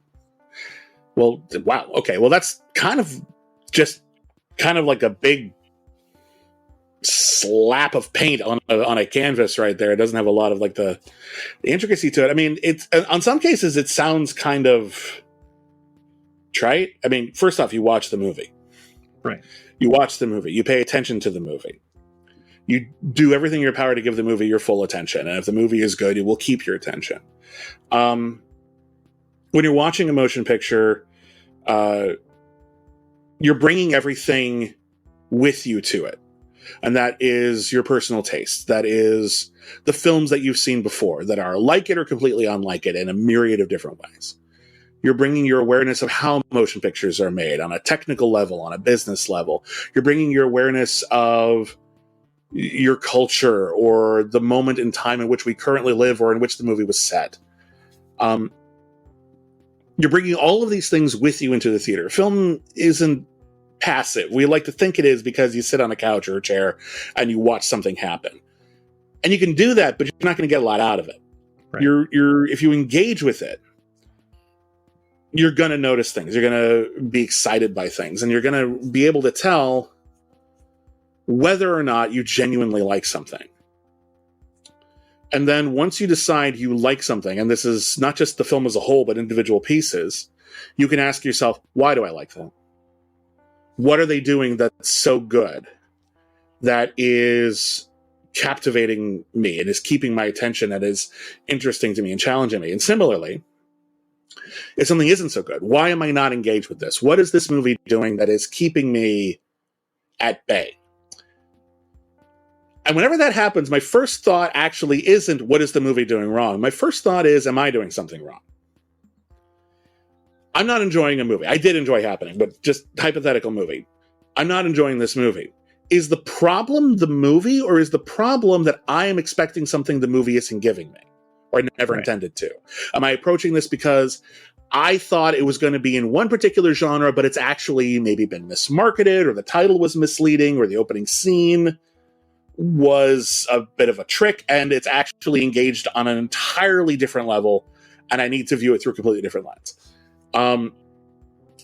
Well, wow. Okay. Well, that's kind of like a big slap of paint on a canvas right there. It doesn't have a lot of like the intricacy to it. I mean, it's on some cases it sounds kind of trite. I mean, first off, you watch the movie. Right. You watch the movie. You pay attention to the movie. You do everything in your power to give the movie your full attention. And if the movie is good, it will keep your attention. When you're watching a motion picture, you're bringing everything with you to it. And that is your personal taste. That is the films that you've seen before that are like it or completely unlike it in a myriad of different ways. You're bringing your awareness of how motion pictures are made on a technical level, on a business level. You're bringing your awareness of your culture or the moment in time in which we currently live or in which the movie was set. You're bringing all of these things with you into the theater. Film isn't passive. We like to think it is because you sit on a couch or a chair and you watch something happen. And you can do that, but you're not going to get a lot out of it. Right. If you engage with it, you're going to notice things. You're going to be excited by things, and you're going to be able to tell whether or not you genuinely like something. And then once you decide you like something, and this is not just the film as a whole, but individual pieces, you can ask yourself, why do I like them? What are they doing that's so good, that is captivating me and is keeping my attention, that is interesting to me and challenging me? And similarly, if something isn't so good, why am I not engaged with this? What is this movie doing that is keeping me at bay? And whenever that happens, my first thought actually isn't, what is the movie doing wrong? My first thought is, am I doing something wrong? I'm not enjoying a movie. I did enjoy Happening, but just hypothetical movie. I'm not enjoying this movie. Is the problem the movie, or is the problem that I am expecting something the movie isn't giving me, or never intended to? Am I approaching this because I thought it was going to be in one particular genre, but it's actually maybe been mismarketed, or the title was misleading, or the opening scene was a bit of a trick, and it's actually engaged on an entirely different level, and I need to view it through a completely different lens?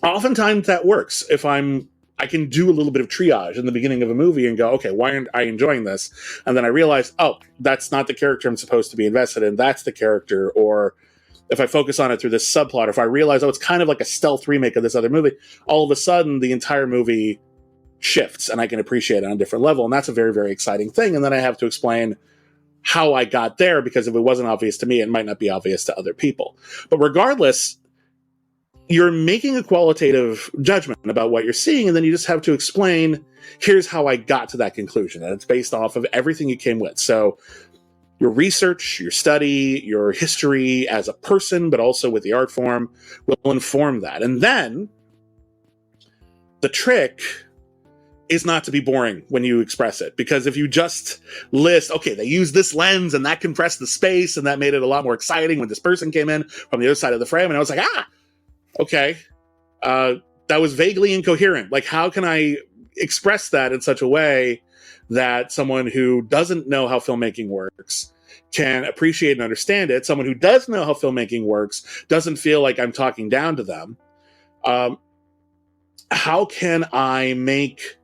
Oftentimes that works. If I can do a little bit of triage in the beginning of a movie and go, okay, why aren't I enjoying this? And then I realize, oh, that's not the character I'm supposed to be invested in. That's the character. Or if I focus on it through this subplot, if I realize, oh, it's kind of like a stealth remake of this other movie, all of a sudden the entire movie shifts and I can appreciate it on a different level. And that's a very, very exciting thing. And then I have to explain how I got there, because if it wasn't obvious to me, it might not be obvious to other people. But regardless, you're making a qualitative judgment about what you're seeing, and then you just have to explain, here's how I got to that conclusion. And it's based off of everything you came with. So your research, your study, your history as a person, but also with the art form, will inform that. And then the trick is not to be boring when you express it. Because if you just list, okay, they used this lens and that compressed the space and that made it a lot more exciting when this person came in from the other side of the frame, and I was like, okay, that was vaguely incoherent. Like, how can I express that in such a way that someone who doesn't know how filmmaking works can appreciate and understand it? Someone who does know how filmmaking works doesn't feel like I'm talking down to them. How can I make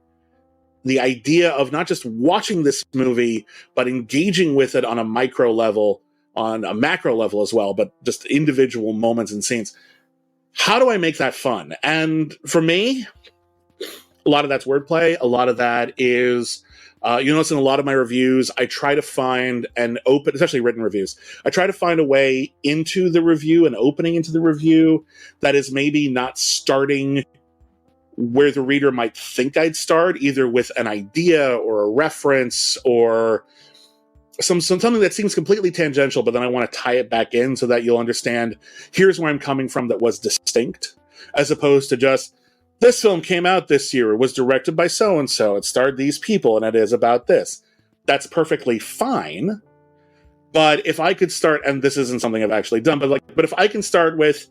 the idea of not just watching this movie, but engaging with it on a micro level, on a macro level as well, but just individual moments and scenes? How do I make that fun? And for me, a lot of that's wordplay. A lot of that is, you notice in a lot of my reviews, I try to find an open, especially written reviews, I try to find a way into the review, an opening into the review that is maybe not starting where the reader might think I'd start, either with an idea or a reference or something that seems completely tangential, but then I want to tie it back in so that you'll understand, here's where I'm coming from that was distinct, as opposed to just, this film came out this year, it was directed by so-and-so, it starred these people, and it is about this. That's perfectly fine. But if I could start, and this isn't something I've actually done, but if I can start with,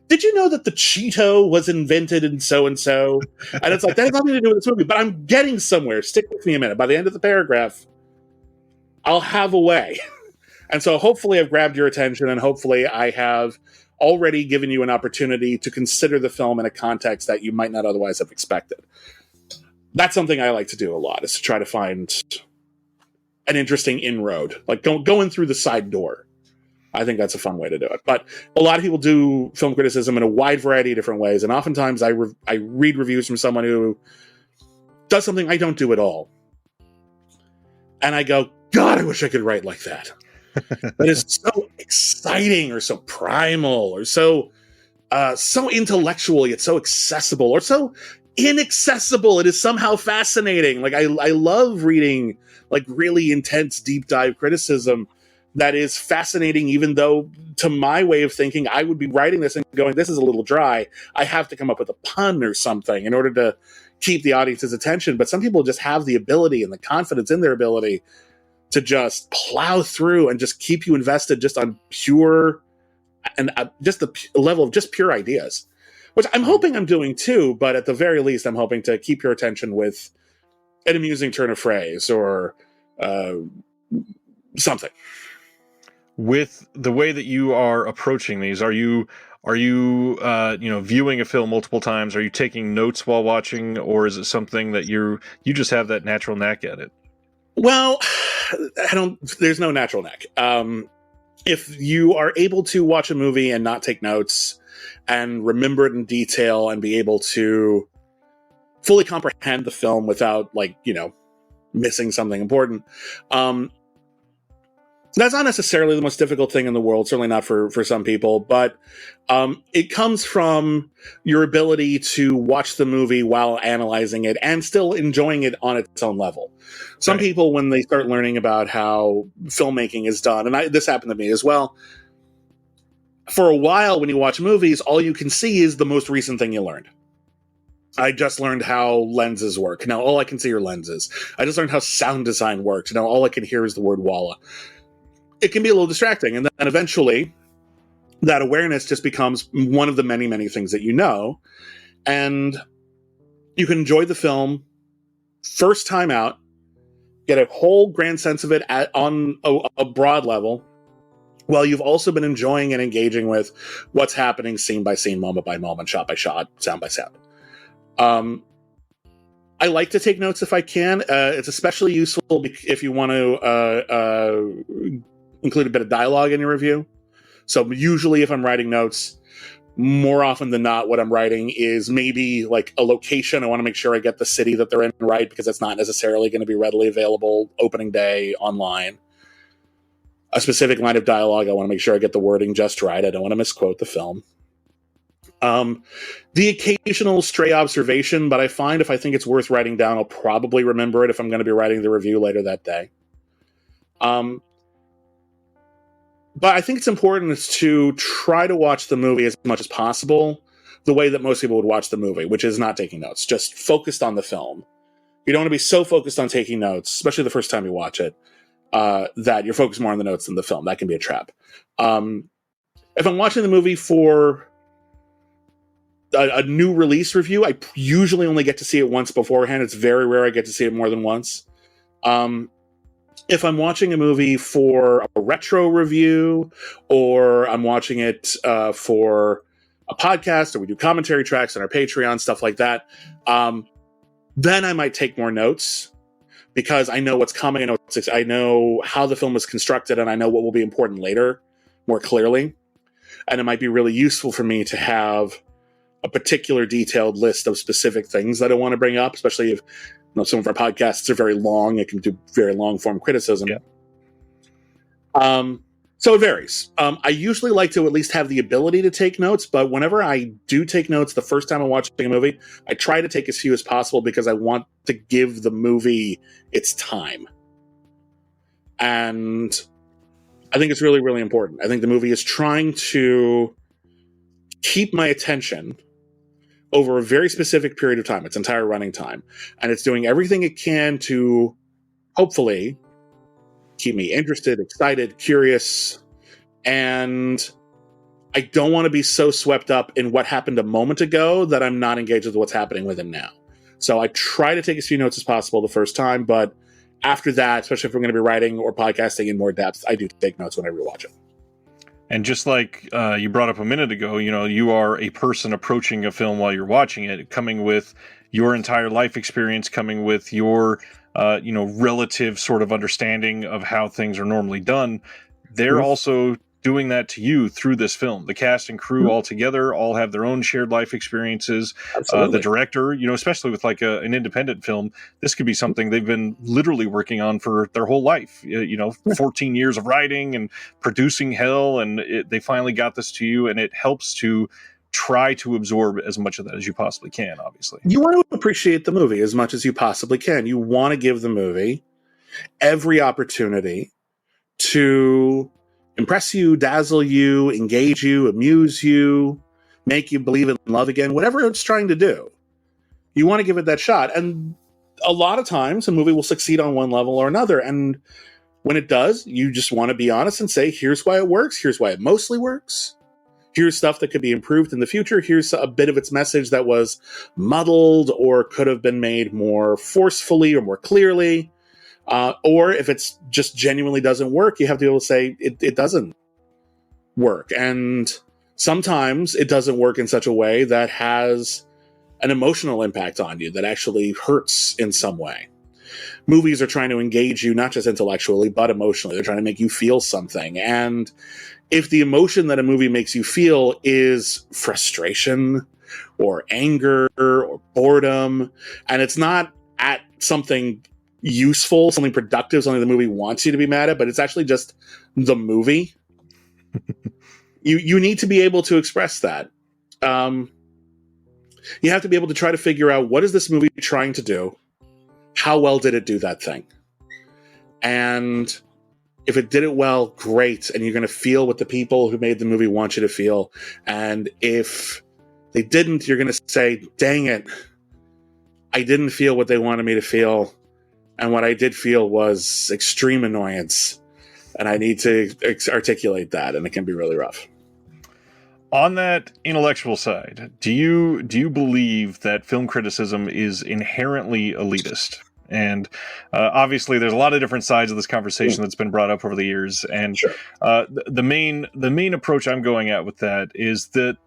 did you know that the Cheeto was invented in so-and-so? And it's like, that has nothing to do with this movie, but I'm getting somewhere. Stick with me a minute. By the end of the paragraph, I'll have a way. And so hopefully I've grabbed your attention, and hopefully I have already given you an opportunity to consider the film in a context that you might not otherwise have expected. That's something I like to do a lot, is to try to find an interesting inroad, like going through the side door. I think that's a fun way to do it. But a lot of people do film criticism in a wide variety of different ways, and oftentimes I read reviews from someone who does something I don't do at all. And I go, God, I wish I could write like that. That is so exciting, or so primal, or so intellectual, yet so accessible, or so inaccessible. It is somehow fascinating. Like I love reading like really intense, deep dive criticism that is fascinating, even though to my way of thinking, I would be writing this and going, this is a little dry. I have to come up with a pun or something in order to keep the audience's attention. But some people just have the ability and the confidence in their ability to just plow through and just keep you invested just on pure and just the level of just pure ideas, which I'm hoping I'm doing too. But at the very least, I'm hoping to keep your attention with an amusing turn of phrase or something. With the way that you are approaching these, are you Are you, viewing a film multiple times? Are you taking notes while watching, or is it something that you just have that natural knack at it? Well, there's no natural knack. If you are able to watch a movie and not take notes and remember it in detail and be able to fully comprehend the film without, missing something important, that's not necessarily the most difficult thing in the world, certainly not for some people, but it comes from your ability to watch the movie while analyzing it and still enjoying it on its own level. Some people, when they start learning about how filmmaking is done, and this happened to me as well, for a while when you watch movies, all you can see is the most recent thing you learned. I just learned how lenses work. Now all I can see are lenses. I just learned how sound design works. Now all I can hear is the word Walla. It can be a little distracting. And then eventually that awareness just becomes one of the many, many things that you know. And you can enjoy the film first time out, get a whole grand sense of it on a broad level, while you've also been enjoying and engaging with what's happening scene by scene, moment by moment, shot by shot, sound by sound. I like to take notes if I can. It's especially useful if you want to include a bit of dialogue in your review. So usually if I'm writing notes, more often than not, what I'm writing is maybe like a location. I want to make sure I get the city that they're in right, because it's not necessarily going to be readily available opening day online. A specific line of dialogue, I want to make sure I get the wording just right. I don't want to misquote the film. The occasional stray observation, but I find if I think it's worth writing down, I'll probably remember it if I'm going to be writing the review later that day. But I think it's important to try to watch the movie as much as possible the way that most people would watch the movie, which is not taking notes, just focused on the film. You don't want to be so focused on taking notes, especially the first time you watch it, that you're focused more on the notes than the film. That can be a trap. If I'm watching the movie for a new release review, I usually only get to see it once beforehand. It's very rare I get to see it more than once. If I'm watching a movie for a retro review, or I'm watching it for a podcast, or we do commentary tracks on our Patreon, stuff like that, then I might take more notes, because I know what's coming, I know how the film was constructed, and I know what will be important later more clearly. And it might be really useful for me to have a particular detailed list of specific things that I want to bring up, especially if some of our podcasts are very long. It can do very long form criticism. Yeah. So it varies. I usually like to at least have the ability to take notes, but whenever I do take notes the first time I'm watching a movie, I try to take as few as possible, because I want to give the movie its time. And I think it's really, really important. I think the movie is trying to keep my attention over a very specific period of time, its entire running time. And it's doing everything it can to hopefully keep me interested, excited, curious. And I don't want to be so swept up in what happened a moment ago that I'm not engaged with what's happening with him now. So I try to take as few notes as possible the first time, but after that, especially if we're going to be writing or podcasting in more depth, I do take notes when I rewatch it. And just like you brought up a minute ago, you are a person approaching a film while you're watching it, coming with your entire life experience, coming with your, relative sort of understanding of how things are normally done. They're also doing that to you through this film. The cast and crew all together all have their own shared life experiences. The director, especially with like an independent film, this could be something they've been literally working on for their whole life. 14 years of writing and producing hell, and they finally got this to you, and it helps to try to absorb as much of that as you possibly can, obviously. You want to appreciate the movie as much as you possibly can. You want to give the movie every opportunity to impress you, dazzle you, engage you, amuse you, make you believe in love again, whatever it's trying to do. You want to give it that shot. And a lot of times a movie will succeed on one level or another. And when it does, you just want to be honest and say, here's why it works. Here's why it mostly works. Here's stuff that could be improved in the future. Here's a bit of its message that was muddled or could have been made more forcefully or more clearly. Or if it's just genuinely doesn't work, you have to be able to say it doesn't work. And Sometimes it doesn't work in such a way that has an emotional impact on you that actually hurts in some way. Movies are trying to engage you not just intellectually, but emotionally. They're trying to make you feel something. And if the emotion that a movie makes you feel is frustration or anger or boredom, and it's not at something useful, something productive, something the movie wants you to be mad at, but it's actually just the movie, you need to be able to express that. You have to be able to try to figure out, what is this movie trying to do? How well did it do that thing? And if it did it well, great. And you're going to feel what the people who made the movie want you to feel. And if they didn't, you're going to say, dang it, I didn't feel what they wanted me to feel. And what I did feel was extreme annoyance. And I need to articulate that. And it can be really rough. On that intellectual side, do you believe that film criticism is inherently elitist? And obviously, there's a lot of different sides of this conversation that's been brought up over the years. And Sure. The main approach I'm going at with that is that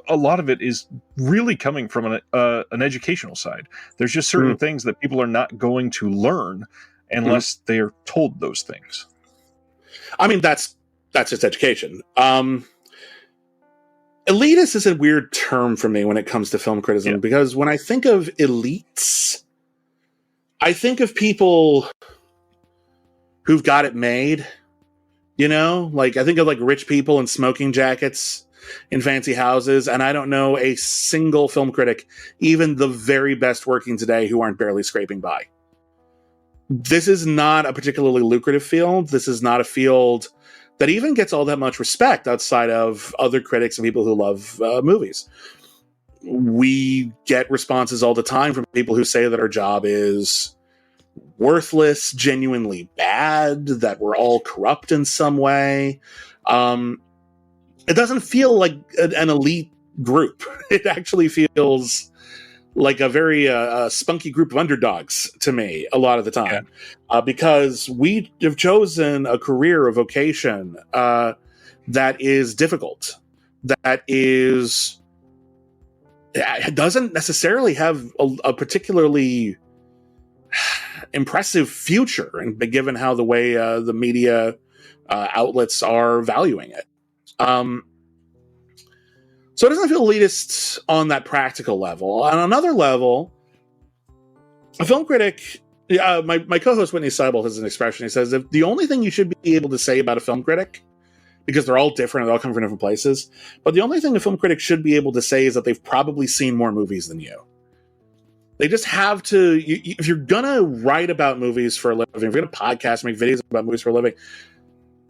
a lot of it is really coming from an educational side. There's just certain things that people are not going to learn unless they are told those things. I mean, that's just education. Elitist is a weird term for me when it comes to film criticism, because when I think of elites, I think of people who've got it made, like I think of like rich people in smoking jackets in fancy houses, and I don't know a single film critic, even the very best working today, who aren't barely scraping by. This is not a particularly lucrative field. This is not a field that even gets all that much respect outside of other critics and people who love movies. We get responses all the time from people who say that our job is worthless, genuinely bad, that we're all corrupt in some way. It doesn't feel like an elite group. It actually feels like a very spunky group of underdogs to me a lot of the time, because we have chosen a career, a vocation that is difficult, that doesn't necessarily have a particularly impressive future, and given how the way the media outlets are valuing it. So it doesn't feel elitist on that practical level. On another level, a film critic, my co-host Whitney Seibel has an expression. He says, if the only thing you should be able to say about a film critic, because they're all different, they all come from different places, but the only thing a film critic should be able to say is that they've probably seen more movies than you. They just have to, if you're going to write about movies for a living, if you're going to podcast, make videos about movies for a living,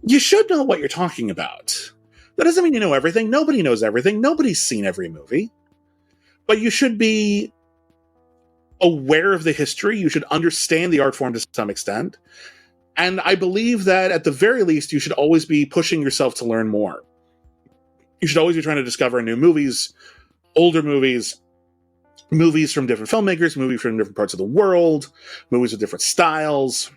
you should know what you're talking about. That doesn't mean you know everything. Nobody knows everything. Nobody's seen every movie. But you should be aware of the history. You should understand the art form to some extent. And I believe that at the very least, you should always be pushing yourself to learn more. You should always be trying to discover new movies, older movies, movies from different filmmakers, movies from different parts of the world, movies with different styles.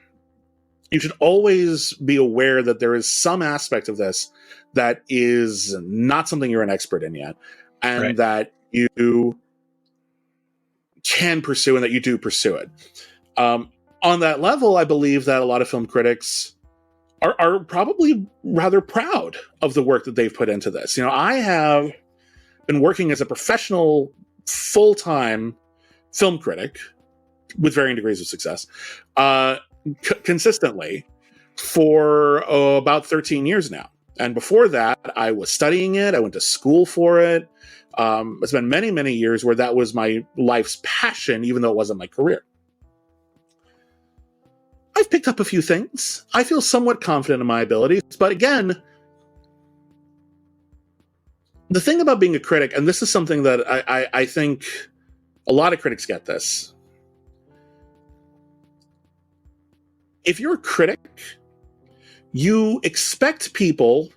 You should always be aware that there is some aspect of this that is not something you're an expert in yet, and that you can pursue and that you do pursue it. On that level, I believe that a lot of film critics are probably rather proud of the work that they've put into this. I have been working as a professional, full-time film critic with varying degrees of success, consistently for about 13 years now. And before that, I was studying it. I went to school for it. It's been many, many years where that was my life's passion, even though it wasn't my career. I've picked up a few things. I feel somewhat confident in my abilities. But again, the thing about being a critic, and this is something that I think a lot of critics get this. If you're a critic, you expect people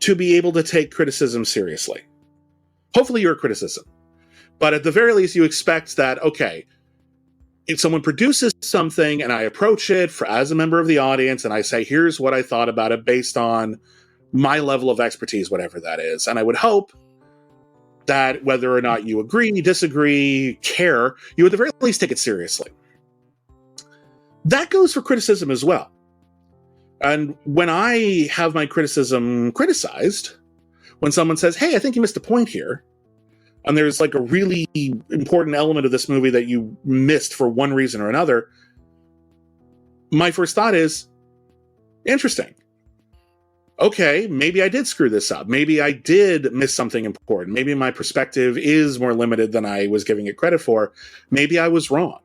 to be able to take criticism seriously. Hopefully your criticism. But at the very least, you expect that, okay, if someone produces something and I approach it as a member of the audience and I say, here's what I thought about it based on my level of expertise, whatever that is. And I would hope that whether or not you agree, disagree, care, you at the very least take it seriously. That goes for criticism as well. And when I have my criticism criticized, when someone says, hey, I think you missed a point here, and there's like a really important element of this movie that you missed for one reason or another, my first thought is, interesting. Okay, maybe I did screw this up. Maybe I did miss something important. Maybe my perspective is more limited than I was giving it credit for. Maybe I was wrong.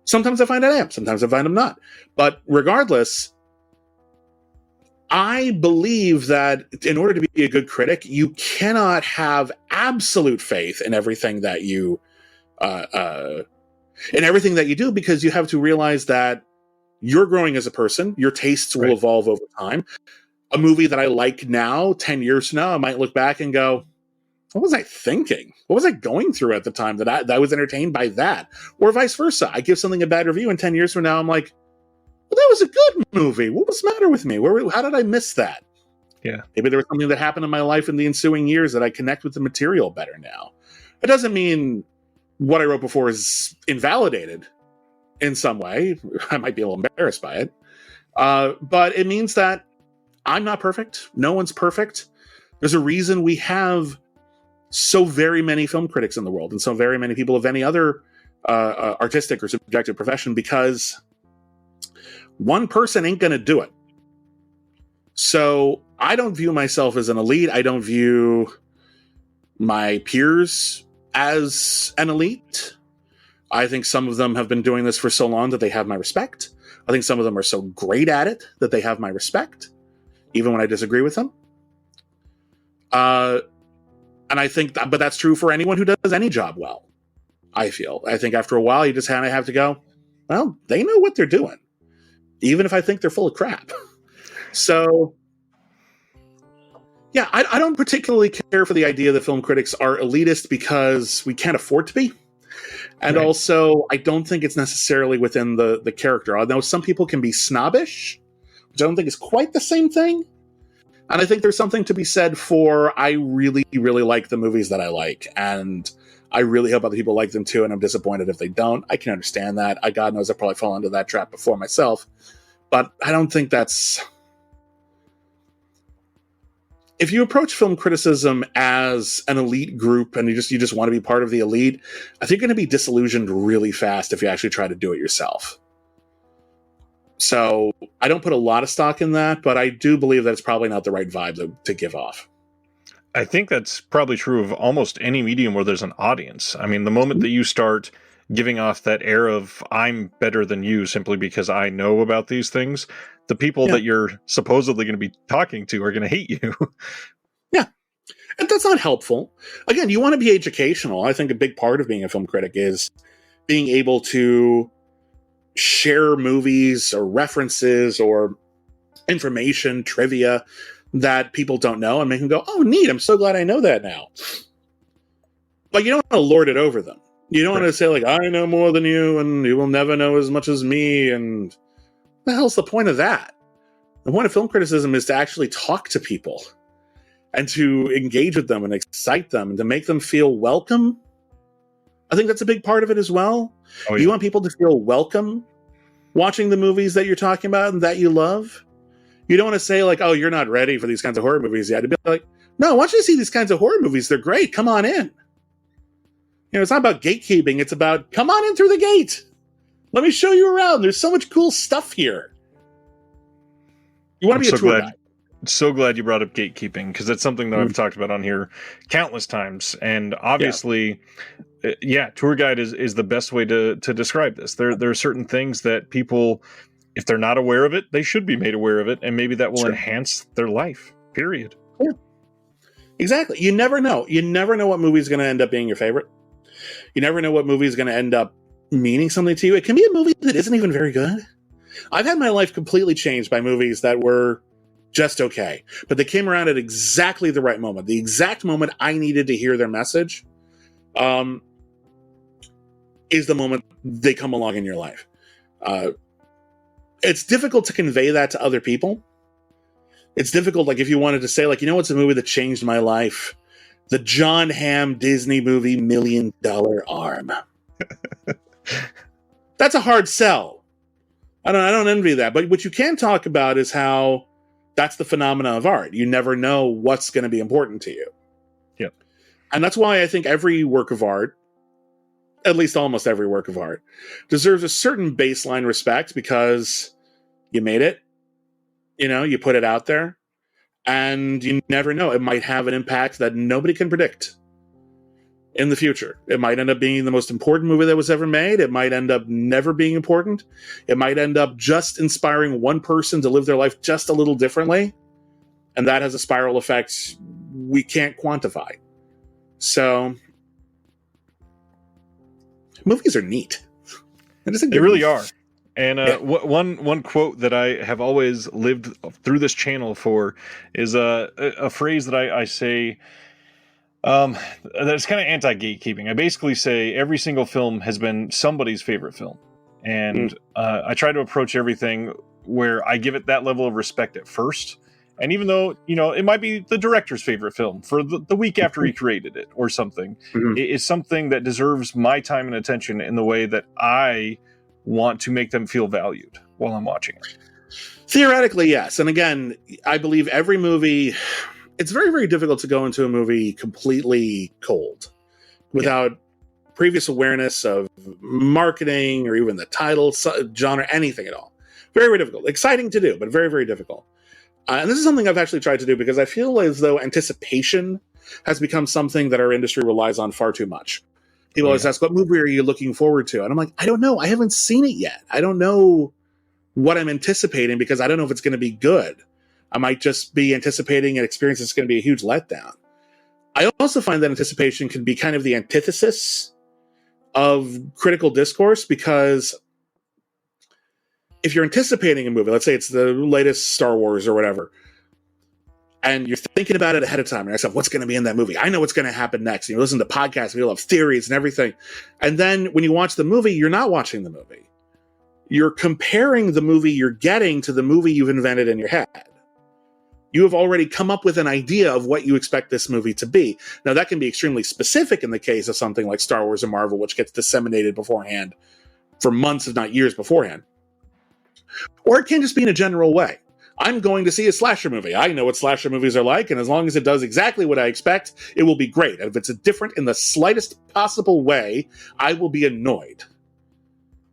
Sometimes I find I am. Sometimes I find I'm not. But regardless, I believe that in order to be a good critic, you cannot have absolute faith in everything that you do, because you have to realize that you're growing as a person. Your tastes will evolve over time. A movie that I like now, 10 years from now, I might look back and go, what was I thinking? What was I going through at the time that I was entertained by that? Or vice versa. I give something a bad review, and 10 years from now, I'm like, well, that was a good movie. What was the matter with me? How did I miss that? Yeah. Maybe there was something that happened in my life in the ensuing years that I connect with the material better now. It doesn't mean what I wrote before is invalidated in some way. I might be a little embarrassed by it. But it means that I'm not perfect. No one's perfect. There's a reason we have so very many film critics in the world and so very many people of any other artistic or subjective profession, because one person ain't going to do it. So I don't view myself as an elite. I don't view my peers as an elite. I think some of them have been doing this for so long that they have my respect. I think some of them are so great at it that they have my respect, even when I disagree with them. And I think, but that's true for anyone who does any job well, I feel. I think after a while, you just kind of have to go, well, they know what they're doing, even if I think they're full of crap. So, yeah, I don't particularly care for the idea that film critics are elitist, because we can't afford to be. And also, I don't think it's necessarily within the character. Although some people can be snobbish, which I don't think is quite the same thing. And I think there's something to be said for, I really, really like the movies that I like. And I really hope other people like them too. And I'm disappointed if they don't. I can understand that. God knows I probably fall into that trap before myself. But I don't think that's... If you approach film criticism as an elite group and you just want to be part of the elite, I think you're going to be disillusioned really fast if you actually try to do it yourself. So I don't put a lot of stock in that, but I do believe that it's probably not the right vibe to give off. I think that's probably true of almost any medium where there's an audience. I mean, the moment that you start giving off that air of I'm better than you simply because I know about these things, the people that you're supposedly going to be talking to are going to hate you. Yeah. And that's not helpful. Again, you want to be educational. I think a big part of being a film critic is being able to share movies or references or information, trivia that people don't know, and make them go, oh, neat, I'm so glad I know that now. But you don't want to lord it over them. You don't want to say, like, I know more than you, and you will never know as much as me, and what the hell's the point of that? The point of film criticism is to actually talk to people and to engage with them and excite them and to make them feel welcome. I think that's a big part of it as well. Oh, yeah. You want people to feel welcome watching the movies that you're talking about and that you love. You don't want to say, like, oh, you're not ready for these kinds of horror movies yet. To be like, no, I want you to see these kinds of horror movies. They're great. Come on in. You know, it's not about gatekeeping. It's about, come on in through the gate. Let me show you around. There's so much cool stuff here. You want to be a tour guide. So glad you brought up gatekeeping, because it's something that I've talked about on here countless times. And obviously, tour guide is the best way to describe this. There are certain things that people, if they're not aware of it, they should be made aware of it. And maybe that will enhance their life, period. Yeah, exactly. You never know. You never know what movie is going to end up being your favorite. You never know what movie is going to end up meaning something to you. It can be a movie that isn't even very good. I've had my life completely changed by movies that were just okay, but they came around at exactly the right moment. The exact moment I needed to hear their message is the moment they come along in your life. It's difficult to convey that to other people, it's difficult. Like if you wanted to say, like, you know, what's a movie that changed my life? The John Hamm Disney movie $1 Million Arm. That's a hard sell. I don't envy that. But what you can talk about is how that's the phenomena of art. You never know what's going to be important to you. Yep. And that's why I think every work of art, at least almost every work of art, deserves a certain baseline respect because you made it, you know, you put it out there, and you never know. It might have an impact that nobody can predict in the future. It might end up being the most important movie that was ever made. It might end up never being important. It might end up just inspiring one person to live their life just a little differently. And that has a spiral effect we can't quantify. So, movies are neat. They really are. And one quote that I have always lived through this channel for is a phrase that I say that's kind of anti-gatekeeping. I basically say every single film has been somebody's favorite film. And I try to approach everything where I give it that level of respect at first. And even though, you know, it might be the director's favorite film for the week after he created it or something, it's something that deserves my time and attention in the way that I want to make them feel valued while I'm watching it. Theoretically, yes. And again, I believe every movie, it's very, very difficult to go into a movie completely cold without previous awareness of marketing or even the title, genre, anything at all. Very, very difficult. Exciting to do, but very, very difficult. And this is something I've actually tried to do because I feel as though anticipation has become something that our industry relies on far too much. People always ask, what movie are you looking forward to? And I'm like, I don't know. I haven't seen it yet. I don't know what I'm anticipating because I don't know if it's going to be good. I might just be anticipating an experience that's going to be a huge letdown. I also find that anticipation can be kind of the antithesis of critical discourse because if you're anticipating a movie, let's say it's the latest Star Wars or whatever, and you're thinking about it ahead of time, and yourself, what's going to be in that movie? I know what's going to happen next. And you listen to podcasts, and you'll have theories and everything. And then when you watch the movie, you're not watching the movie. You're comparing the movie you're getting to the movie you've invented in your head. You have already come up with an idea of what you expect this movie to be. Now, that can be extremely specific in the case of something like Star Wars or Marvel, which gets disseminated beforehand for months, if not years beforehand. Or it can just be in a general way. I'm going to see a slasher movie. I know what slasher movies are like, and as long as it does exactly what I expect, it will be great. And if it's different in the slightest possible way, I will be annoyed.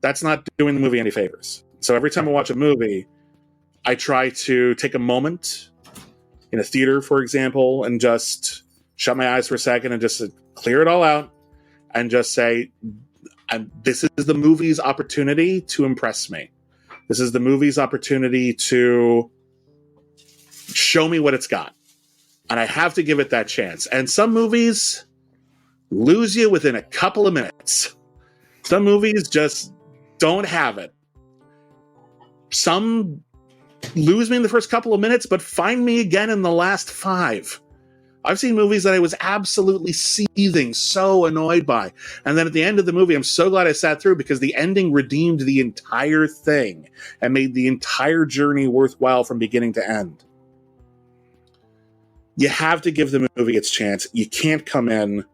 That's not doing the movie any favors. So every time I watch a movie, I try to take a moment in a theater, for example, and just shut my eyes for a second and just clear it all out and just say, this is the movie's opportunity to impress me. This is the movie's opportunity to show me what it's got. And I have to give it that chance. And some movies lose you within a couple of minutes. Some movies just don't have it. Some lose me in the first couple of minutes, but find me again in the last 5. I've seen movies that I was absolutely seething, so annoyed by. And then at the end of the movie, I'm so glad I sat through because the ending redeemed the entire thing and made the entire journey worthwhile from beginning to end. You have to give the movie its chance. You can't come in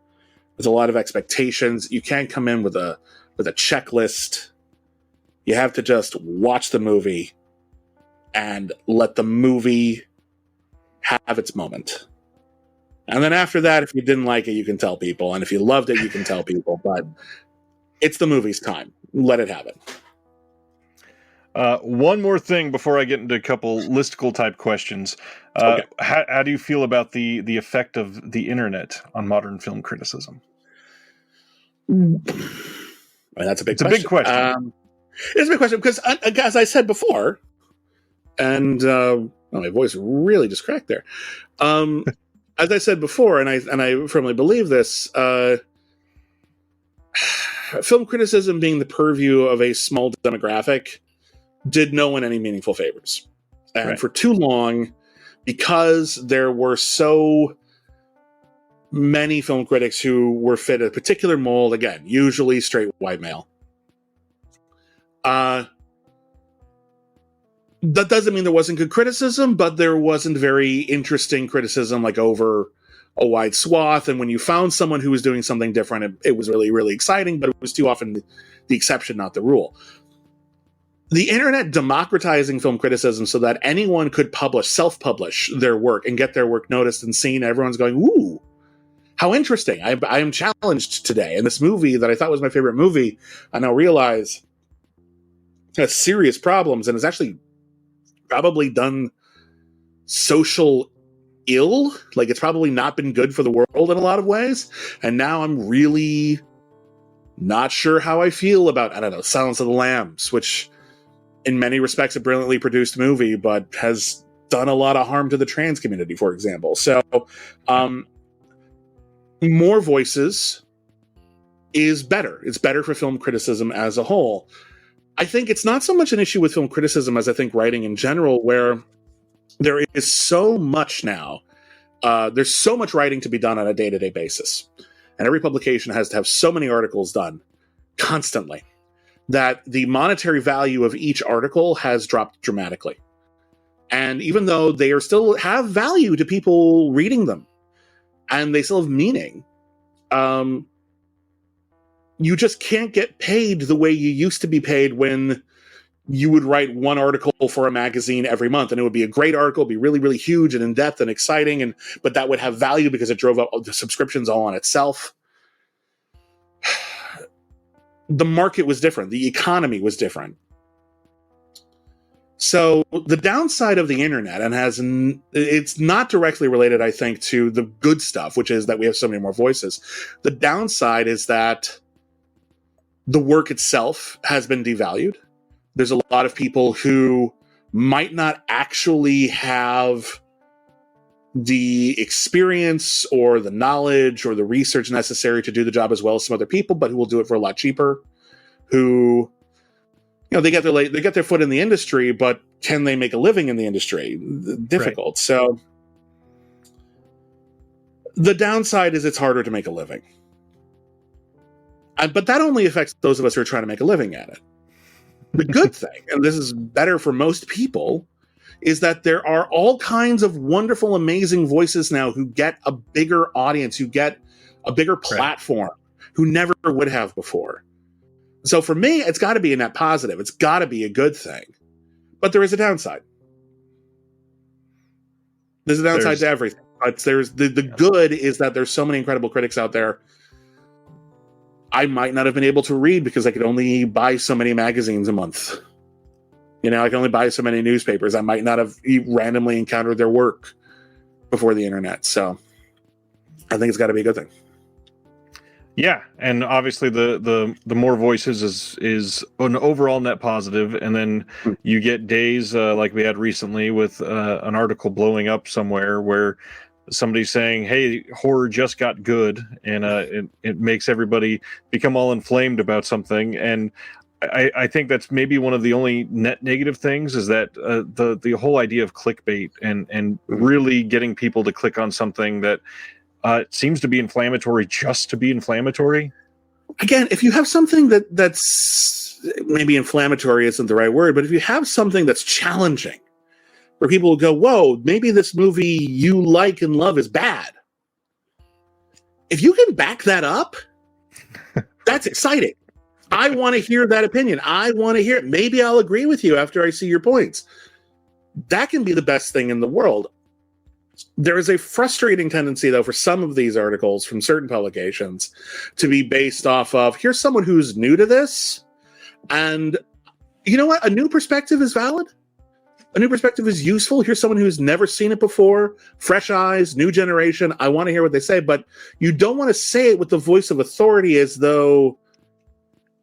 with a lot of expectations. You can't come in with a checklist. You have to just watch the movie and let the movie have its moment. And then after that, if you didn't like it, you can tell people. And if you loved it, you can tell people. But it's the movie's time. Let it have it. One more thing before I get into a couple listicle type questions. Okay. How do you feel about the effect of the internet on modern film criticism? That's a big question. It's a big question. It's a big question because, as I said before, and my voice really just cracked there. As I said before, and I firmly believe this, film criticism being the purview of a small demographic did no one any meaningful favors. And for too long, because there were so many film critics who were fit a particular mold, again, usually straight white male, That doesn't mean there wasn't good criticism, but there wasn't very interesting criticism, like over a wide swath. And when you found someone who was doing something different, it was really, really exciting, but it was too often the exception, not the rule. The internet democratizing film criticism so that anyone could self-publish their work and get their work noticed and seen. Everyone's going, ooh, how interesting. I am challenged today. And this movie that I thought was my favorite movie, I now realize has serious problems and has actually probably done social ill. Like, it's probably not been good for the world in a lot of ways. And now I'm really not sure how I feel about, I don't know, Silence of the Lambs, which in many respects a brilliantly produced movie, but has done a lot of harm to the trans community, for example. So more voices is better. It's better for film criticism as a whole. I think it's not so much an issue with film criticism as I think writing in general, where there is so much now. There's so much writing to be done on a day-to-day basis. And every publication has to have so many articles done constantly that the monetary value of each article has dropped dramatically. And even though they are still have value to people reading them, and they still have meaning, you just can't get paid the way you used to be paid when you would write one article for a magazine every month, and it would be a great article, be really, really huge and in-depth and exciting, but that would have value because it drove up the subscriptions all on itself. The market was different. The economy was different. So the downside of the internet, and it's not directly related, I think, to the good stuff, which is that we have so many more voices. The downside is that the work itself has been devalued. There's a lot of people who might not actually have the experience or the knowledge or the research necessary to do the job as well as some other people, but who will do it for a lot cheaper. Who, they get their foot in the industry, but can they make a living in the industry? Difficult. Right. So the downside is it's harder to make a living. But that only affects those of us who are trying to make a living at it. The good thing, and this is better for most people, is that there are all kinds of wonderful, amazing voices now who get a bigger audience, who get a bigger platform, who never would have before. So for me, it's got to be a net positive. It's got to be a good thing. But there is a downside. There's a downside to everything. But there's the good is that there's so many incredible critics out there. I might not have been able to read because I could only buy so many magazines a month. I can only buy so many newspapers. I might not have randomly encountered their work before the internet. So I think it's got to be a good thing. Yeah, and obviously the more voices is an overall net positive, and then you get days like we had recently with an article blowing up somewhere where somebody's saying, hey, horror just got good, and it makes everybody become all inflamed about something. And I think that's maybe one of the only net negative things is that the whole idea of clickbait and really getting people to click on something that it seems to be inflammatory just to be inflammatory. Again, if you have something that's maybe inflammatory isn't the right word, but if you have something that's challenging, where people will go, whoa, maybe this movie you like and love is bad. If you can back that up, that's exciting. I want to hear that opinion. I want to hear it. Maybe I'll agree with you after I see your points. That can be the best thing in the world. There is a frustrating tendency, though, for some of these articles from certain publications to be based off of, here's someone who's new to this, and you know what? A new perspective is valid. A new perspective is useful. Here's someone who's never seen it before, fresh eyes, new generation. I want to hear what they say, but you don't want to say it with the voice of authority as though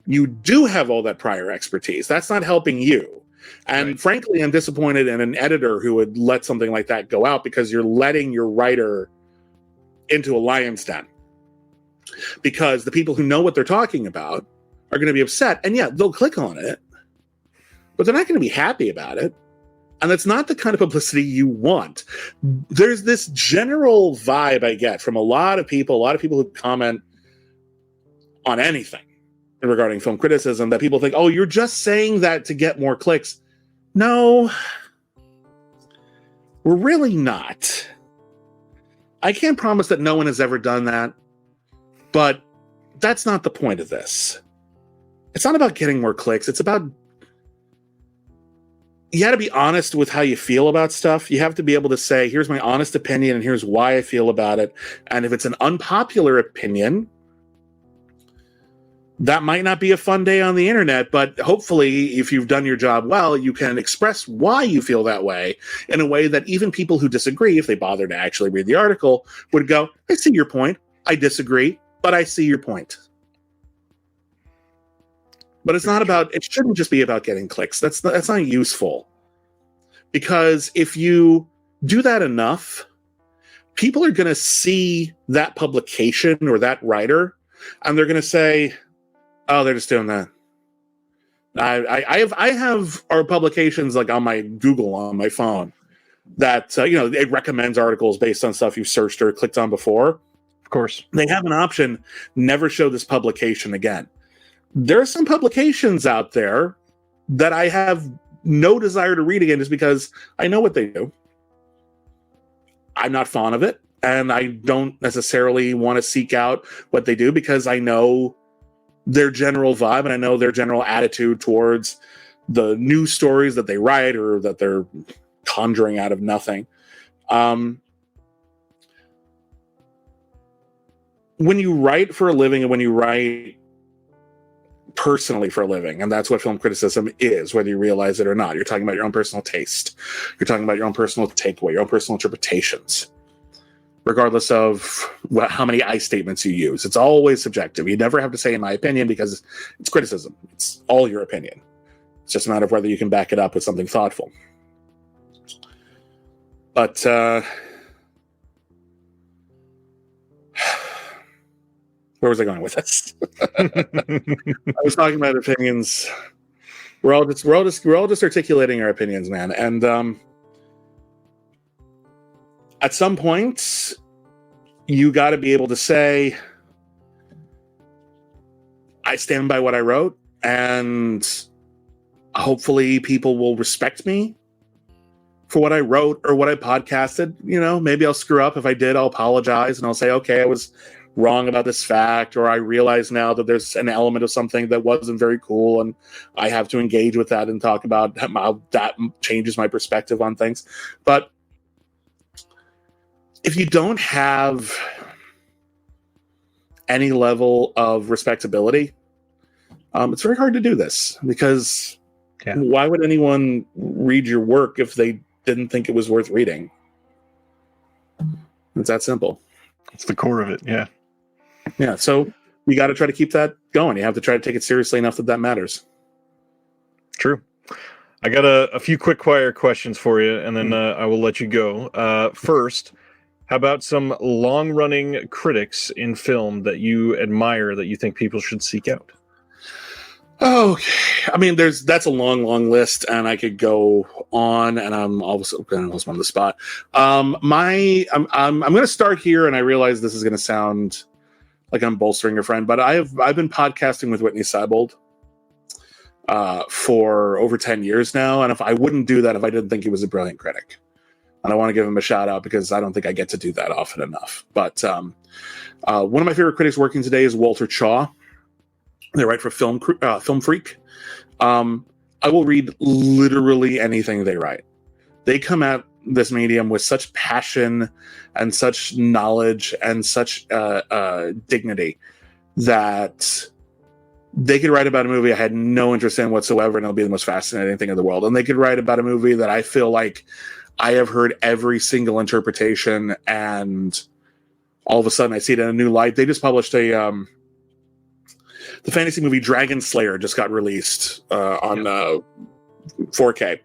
you do have all that prior expertise. That's not helping you. And frankly, I'm disappointed in an editor who would let something like that go out, because you're letting your writer into a lion's den. Because the people who know what they're talking about are going to be upset. And yeah, they'll click on it, but they're not going to be happy about it. And that's not the kind of publicity you want. There's this general vibe I get from a lot of people who comment on anything regarding film criticism, that people think, oh, you're just saying that to get more clicks. No, we're really not. I can't promise that no one has ever done that, but that's not the point of this. It's not about getting more clicks. It's about, you got to be honest with how you feel about stuff. You have to be able to say, here's my honest opinion and here's why I feel about it. And if it's an unpopular opinion, that might not be a fun day on the internet, but hopefully if you've done your job well, you can express why you feel that way in a way that even people who disagree, if they bother to actually read the article, would go, I see your point. I disagree, but I see your point. But it's not about, it shouldn't just be about getting clicks. That's not useful. Because if you do that enough, people are going to see that publication or that writer, and they're going to say, oh, they're just doing that. I have our publications like on my Google on my phone that, it recommends articles based on stuff you've searched or clicked on before. Of course. They have an option, never show this publication again. There are some publications out there that I have no desire to read again just because I know what they do. I'm not fond of it, and I don't necessarily want to seek out what they do because I know their general vibe and I know their general attitude towards the news stories that they write or that they're conjuring out of nothing. When you write for a living and when you write personally for a living, and that's what film criticism is, whether you realize it or not, you're talking about your own personal taste. You're talking about your own personal takeaway, your own personal interpretations, regardless of how many I statements you use. It's always subjective. You never have to say, in my opinion, because it's criticism. It's all your opinion. It's just a matter of whether you can back it up with something thoughtful. But where was I going with this? I was talking about opinions. We're all just articulating our opinions, man. And at some point, you got to be able to say, I stand by what I wrote, and hopefully people will respect me for what I wrote or what I podcasted. Maybe I'll screw up. If I did, I'll apologize and I'll say, okay, I was wrong about this fact, or I realize now that there's an element of something that wasn't very cool and I have to engage with that and talk about how that changes my perspective on things. But if you don't have any level of respectability, it's very hard to do this because why would anyone read your work if they didn't think it was worth reading? It's that simple. It's the core of it. Yeah. Yeah. So you got to try to keep that going. You have to try to take it seriously enough that matters. True. I got a few quick fire questions for you, and then I will let you go. First, how about some long-running critics in film that you admire that you think people should seek out? Oh, I mean, that's a long list, and I could go on, and I'm almost on the spot. I'm going to start here, and I realize this is going to sound like I'm bolstering a friend, but I've been podcasting with Whitney Seibold for over 10 years now, and if I wouldn't do that if I didn't think he was a brilliant critic. And I want to give him a shout out because I don't think I get to do that often enough. But one of my favorite critics working today is Walter Chaw. They write for Film Freak. I will read literally anything they write. They come at this medium with such passion and such knowledge and such dignity that they could write about a movie I had no interest in whatsoever, and it'll be the most fascinating thing in the world. And they could write about a movie that I feel like I have heard every single interpretation, and all of a sudden I see it in a new light. They just published the fantasy movie Dragon Slayer just got released on 4K,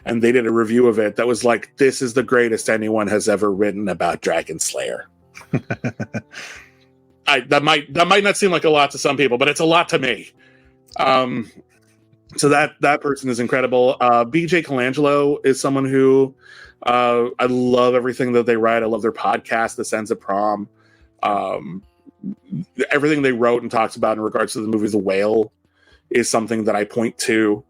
and they did a review of it that was like, this is the greatest anyone has ever written about Dragon Slayer. That might not seem like a lot to some people, but it's a lot to me. So that person is incredible. BJ Colangelo is someone who I love everything that they write. I love their podcast, The Sense of Prom. Everything they wrote and talked about in regards to the movie The Whale is something that I point to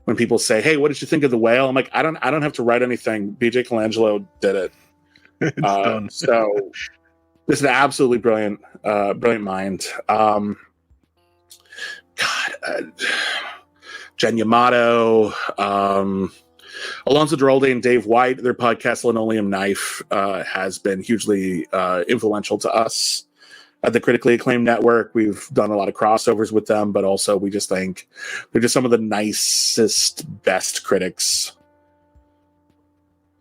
when people say, "Hey, what did you think of The Whale?" I'm like, I don't have to write anything. BJ Colangelo did it. It's done. So this is an absolutely brilliant mind. Jen Yamato, Alonso Duralde and Dave White, their podcast Linoleum Knife has been hugely influential to us at the Critically Acclaimed Network. We've done a lot of crossovers with them, but also we just think they're just some of the nicest, best critics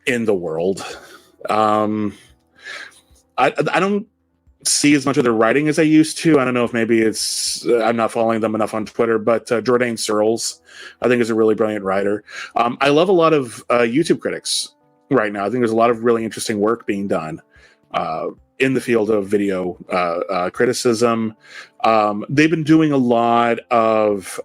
in the world. I don't see as much of their writing as I used to. I don't know if maybe it's I'm not following them enough on Twitter, but Jordan Searles, I think, is a really brilliant writer. I love a lot of YouTube critics right now. I think there's a lot of really interesting work being done in the field of video criticism. They've been doing a lot of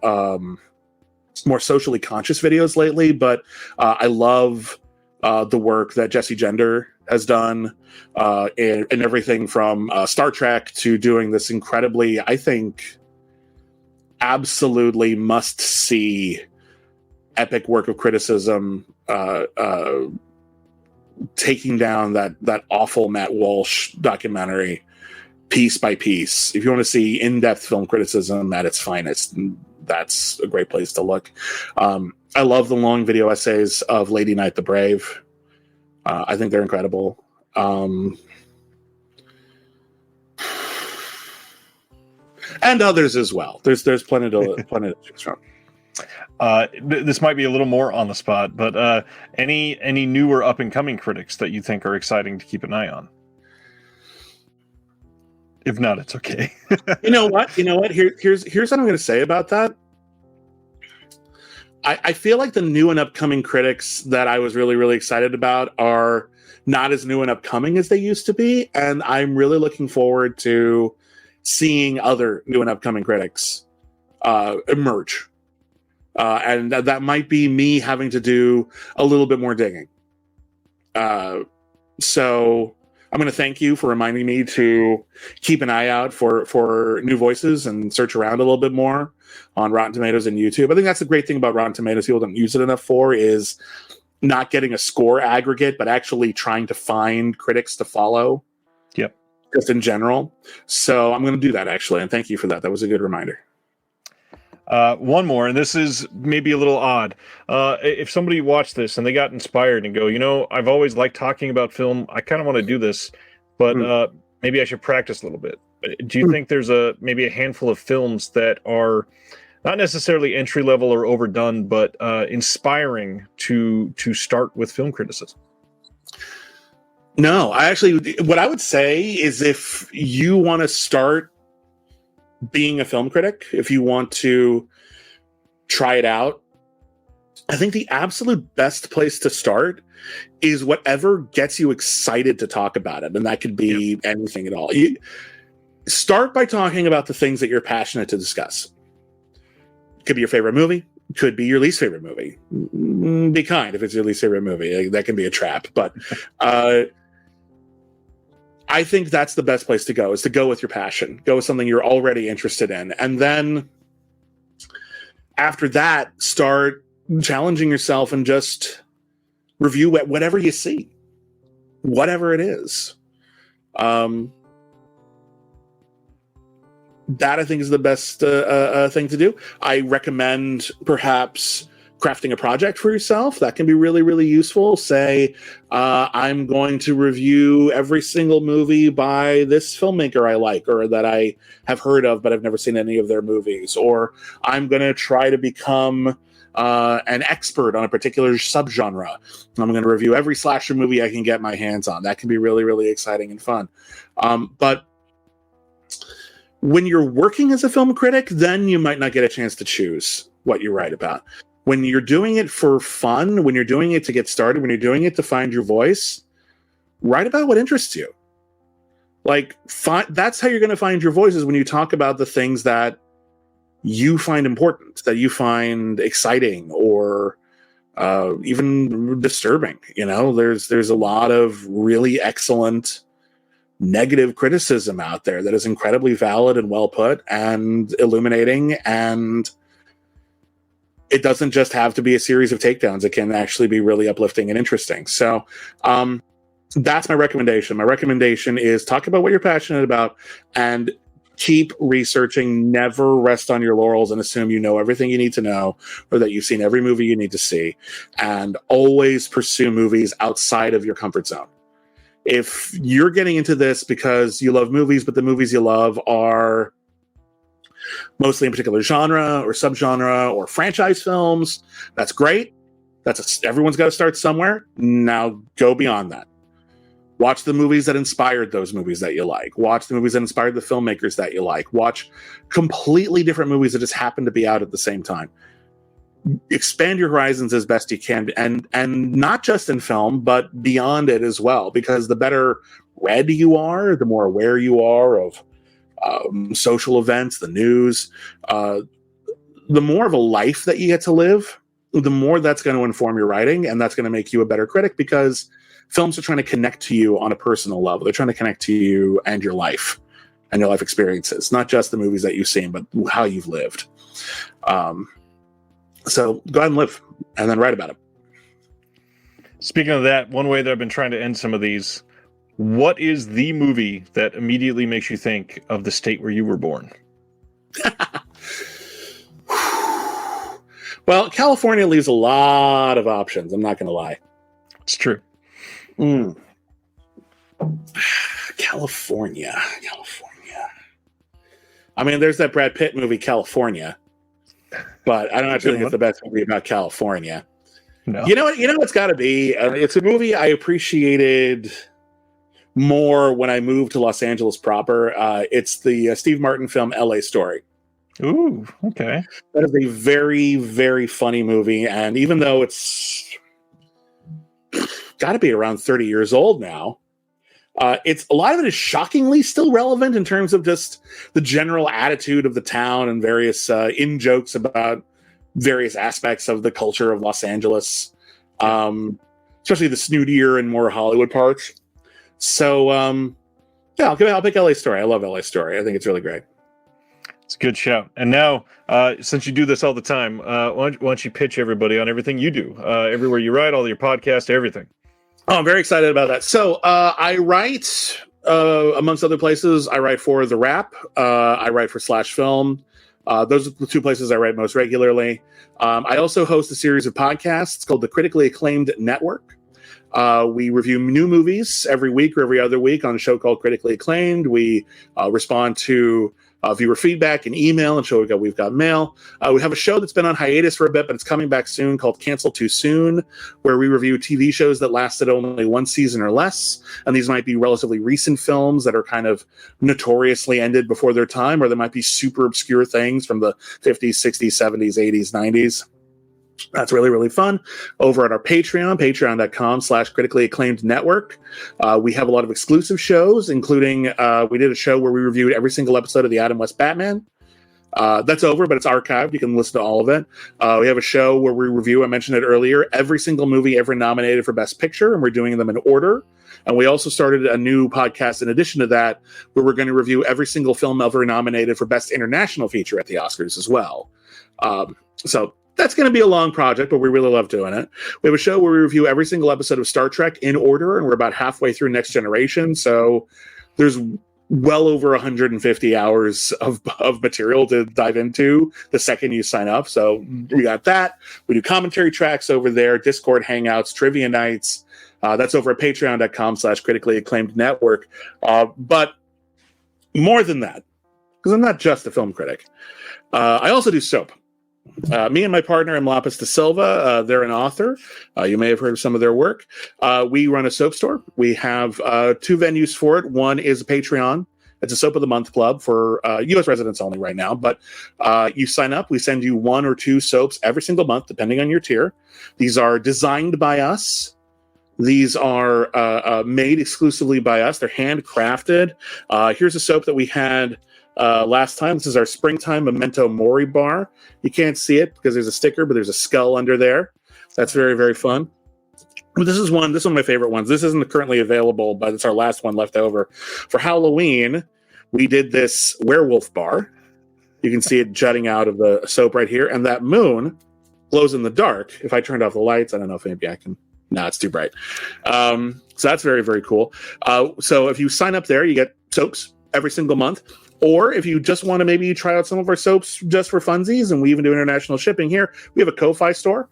more socially conscious videos lately, but I love the work that Jesse Gender has done and everything from Star Trek to doing this incredibly, I think, absolutely must-see epic work of criticism, taking down that awful Matt Walsh documentary piece by piece. If you want to see in-depth film criticism at its finest, that's a great place to look. I love the long video essays of Lady Night the Brave. I think they're incredible. And others as well. There's plenty to choose from. This might be a little more on the spot, but any newer up and coming critics that you think are exciting to keep an eye on? If not, it's okay. You know what? Here's what I'm going to say about that. I feel like the new and upcoming critics that I was really, really excited about are not as new and upcoming as they used to be. And I'm really looking forward to seeing other new and upcoming critics emerge. And that might be me having to do a little bit more digging. So I'm going to thank you for reminding me to keep an eye out for new voices and search around a little bit more on Rotten Tomatoes and YouTube. I think that's the great thing about Rotten Tomatoes people don't use it enough for, is not getting a score aggregate, but actually trying to find critics to follow. Yep. Just in general. So I'm going to do that, actually. And thank you for that. That was a good reminder. One more, and this is maybe a little odd. If somebody watched this and they got inspired and go, I've always liked talking about film. I kind of want to do this, but maybe I should practice a little bit. Do you think there's maybe a handful of films that are not necessarily entry level or overdone, but inspiring to start with film criticism? No, what I would say is, if you want to start being a film critic, if you want to try it out, I think the absolute best place to start is whatever gets you excited to talk about it. And that could be anything at all. You start by talking about the things that you're passionate to discuss. It could be your favorite movie. It could be your least favorite movie. Be kind if it's your least favorite movie. That can be a trap. But I think that's the best place to go, is to go with your passion. Go with something you're already interested in. And then after that, start challenging yourself and just review whatever you see, whatever it is. That, I think, is the best thing to do. I recommend perhaps crafting a project for yourself. That can be really, really useful. Say, I'm going to review every single movie by this filmmaker I like, or that I have heard of, but I've never seen any of their movies. Or I'm going to try to become an expert on a particular subgenre. I'm going to review every slasher movie I can get my hands on. That can be really, really exciting and fun. But when you're working as a film critic, then you might not get a chance to choose what you write about. When you're doing it for fun, when you're doing it to get started, when you're doing it to find your voice, write about what interests you. That's how you're going to find your voice, is when you talk about the things that you find important, that you find exciting, or even disturbing. There's a lot of really excellent negative criticism out there that is incredibly valid and well put and illuminating, and it doesn't just have to be a series of takedowns. It can actually be really uplifting and interesting. So that's my recommendation. My recommendation is talk about what you're passionate about and keep researching. Never rest on your laurels and assume you know everything you need to know or that you've seen every movie you need to see. And always pursue movies outside of your comfort zone. If you're getting into this because you love movies, but the movies you love are mostly in a particular genre or subgenre or franchise films, that's great. Everyone's got to start somewhere. Now go beyond that. Watch the movies that inspired those movies that you like. Watch the movies that inspired the filmmakers that you like. Watch completely different movies that just happen to be out at the same time. Expand your horizons as best you can, and not just in film, but beyond it as well. Because the better read you are, the more aware you are of social events, the news, the more of a life that you get to live, the more that's going to inform your writing, and that's going to make you a better critic because films are trying to connect to you on a personal level. They're trying to connect to you and your life experiences, not just the movies that you've seen, but how you've lived. So go ahead and live and then write about it. Speaking of that, one way that I've been trying to end some of these, what is the movie that immediately makes you think of the state where you were born? Well, California leaves a lot of options. I'm not going to lie. It's true. California. I mean, there's that Brad Pitt movie, California, but I don't actually think it's the best movie about California. No. You know what? It's got to be. It's a movie I appreciated more when I moved to Los Angeles proper. It's the Steve Martin film L.A. Story. Ooh, okay. That is a very, very funny movie, and even though it's got to be around 30 years old now, it's a lot of it is shockingly still relevant in terms of just the general attitude of the town and various in-jokes about various aspects of the culture of Los Angeles, especially the snootier and more Hollywood parts. So, yeah, I'll pick LA Story. I love LA Story. I think it's really great. It's a good shout. And now, since you do this all the time, why don't you pitch everybody on everything you do, everywhere you write, all your podcasts, everything? Oh, I'm very excited about that. So I write, amongst other places, I write for The Wrap. I write for Slash Film. Those are the two places I write most regularly. I also host a series of podcasts called the Critically Acclaimed Network. We review new movies every week or every other week on a show called Critically Acclaimed. We respond to viewer feedback and email and show we've got mail. We have a show that's been on hiatus for a bit, but it's coming back soon called Cancel Too Soon, where we review TV shows that lasted only one season or less. And these might be relatively recent films that are kind of notoriously ended before their time, or they might be super obscure things from the 50s, 60s, 70s, 80s, 90s. That's really, really fun. Over at our Patreon, patreon.com/critically acclaimed network. We have a lot of exclusive shows, including we did a show where we reviewed every single episode of the Adam West Batman. That's over, but it's archived. You can listen to all of it. We have a show where we review, I mentioned it earlier, every single movie ever nominated for Best Picture, and we're doing them in order. And we also started a new podcast in addition to that, where we're going to review every single film ever nominated for Best International Feature at the Oscars as well. So that's going to be a long project, but we really love doing it. We have a show where we review every single episode of Star Trek in order, and we're about halfway through Next Generation. So there's well over 150 hours of material to dive into the second you sign up. So we got that. We do commentary tracks over there, Discord hangouts, trivia nights. That's over at patreon.com/critically acclaimed network. But more than that, because I'm not just a film critic, I also do soap. Me and my partner, M. Lapis da Silva, they're an author. You may have heard of some of their work. We run a soap store. We have two venues for it. One is a Patreon. It's a Soap of the Month club for U.S. residents only right now. But you sign up. We send you one or two soaps every single month, depending on your tier. These are designed by us. These are made exclusively by us. They're handcrafted. Here's a soap that we had last time. This is our Springtime Memento Mori bar. You can't see it because there's a sticker, but there's a skull under there. That's very, very fun. This is one of my favorite ones. This isn't currently available, but it's our last one left over. For Halloween, we did this werewolf bar. You can see it jutting out of the soap right here. And that moon glows in the dark. If I turned off the lights, I don't know if maybe I can. No, it's too bright. So that's very, very cool. So if you sign up there, you get soaps every single month. Or if you just want to maybe try out some of our soaps just for funsies, and we even do international shipping here, we have a Ko-Fi store,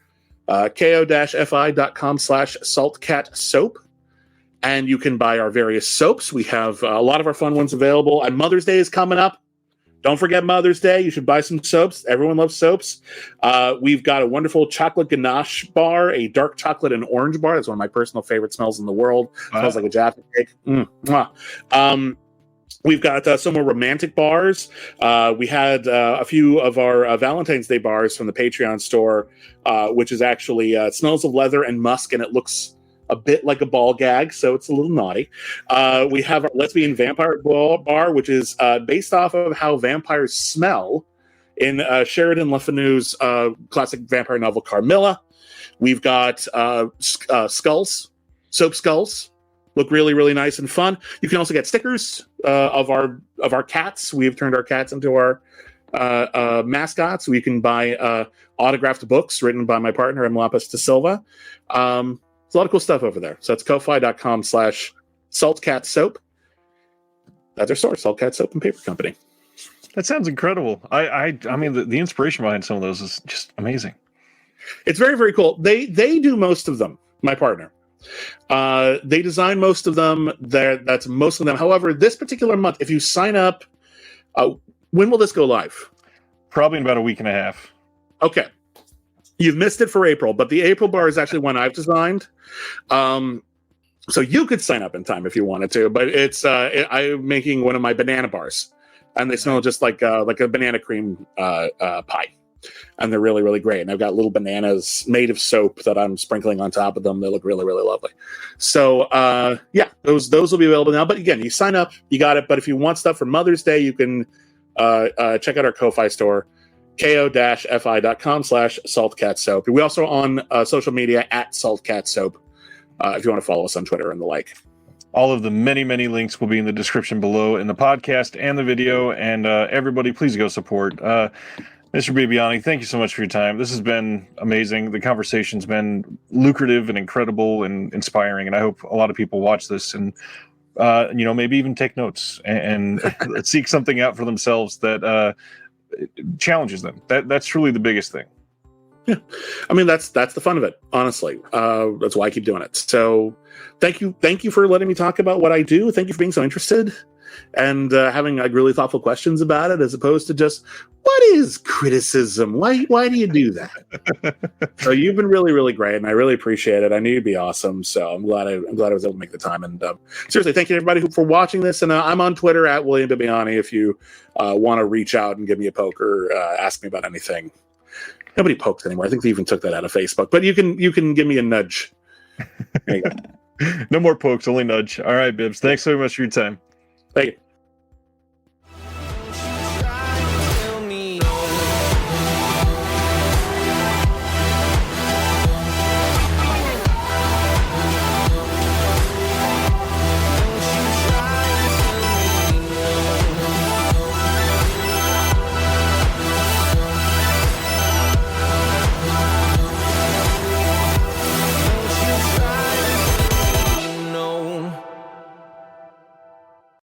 ko-fi.com/saltcatsoap. And you can buy our various soaps. We have a lot of our fun ones available. And Mother's Day is coming up. Don't forget Mother's Day. You should buy some soaps. Everyone loves soaps. We've got a wonderful chocolate ganache bar, a dark chocolate and orange bar. That's one of my personal favorite smells in the world. Wow. Smells like a Jaffa cake. We've got some more romantic bars. We had a few of our Valentine's Day bars from the Patreon store, which is actually smells of leather and musk, and it looks a bit like a ball gag, so it's a little naughty. We have our Lesbian Vampire Bar, which is based off of how vampires smell in Sheridan Le Fanu's classic vampire novel Carmilla. We've got skulls, soap skulls. Look really, really nice and fun. You can also get stickers of our cats. We've turned our cats into our mascots. We can buy autographed books written by my partner, M. Lapis de Silva. There's a lot of cool stuff over there. So it's ko-fi.com/saltcatsoap. That's our store, Salt Cat Soap and Paper Company. That sounds incredible. I mean, the inspiration behind some of those is just amazing. It's very, very cool. They do most of them, my partner. They design most of them. That's most of them. However, this particular month, if you sign up, when will this go live? Probably in about a week and a half. Okay. You've missed it for April, but the April bar is actually one I've designed. So you could sign up in time if you wanted to, but I'm making one of my banana bars, and they smell just like a banana cream pie, and they're really, really great. And I've got little bananas made of soap that I'm sprinkling on top of them. They look really, really lovely. So those will be available now. But again, you sign up, you got it. But if you want stuff for Mother's Day, you can check out our Ko-Fi store. ko-fi.com/saltcatsoap. We also on social media at saltcatsoap if you want to follow us on Twitter and the like. All of the many, many links will be in the description below in the podcast and the video. And everybody, please go support. Mr. Bibbiani, thank you so much for your time. This has been amazing. The conversation's been lucrative and incredible and inspiring. And I hope a lot of people watch this and maybe even take notes and seek something out for themselves that challenges them. That's truly the biggest thing. Yeah, I mean that's the fun of it, honestly. That's why I keep doing it. So thank you for letting me talk about what I do. Thank you for being so interested and having really thoughtful questions about it, as opposed to just what is criticism? Why do you do that? So you've been really, really great, and I really appreciate it. I knew you'd be awesome, so I'm glad I was able to make the time. And seriously, thank you everybody for watching this. And I'm on Twitter at William Bibbiani if you want to reach out and give me a poke or ask me about anything. Nobody pokes anymore. I think they even took that out of Facebook. But you can give me a nudge. There you go. No more pokes, only nudge. All right, Bibbs. Thanks so much for your time. Thank you.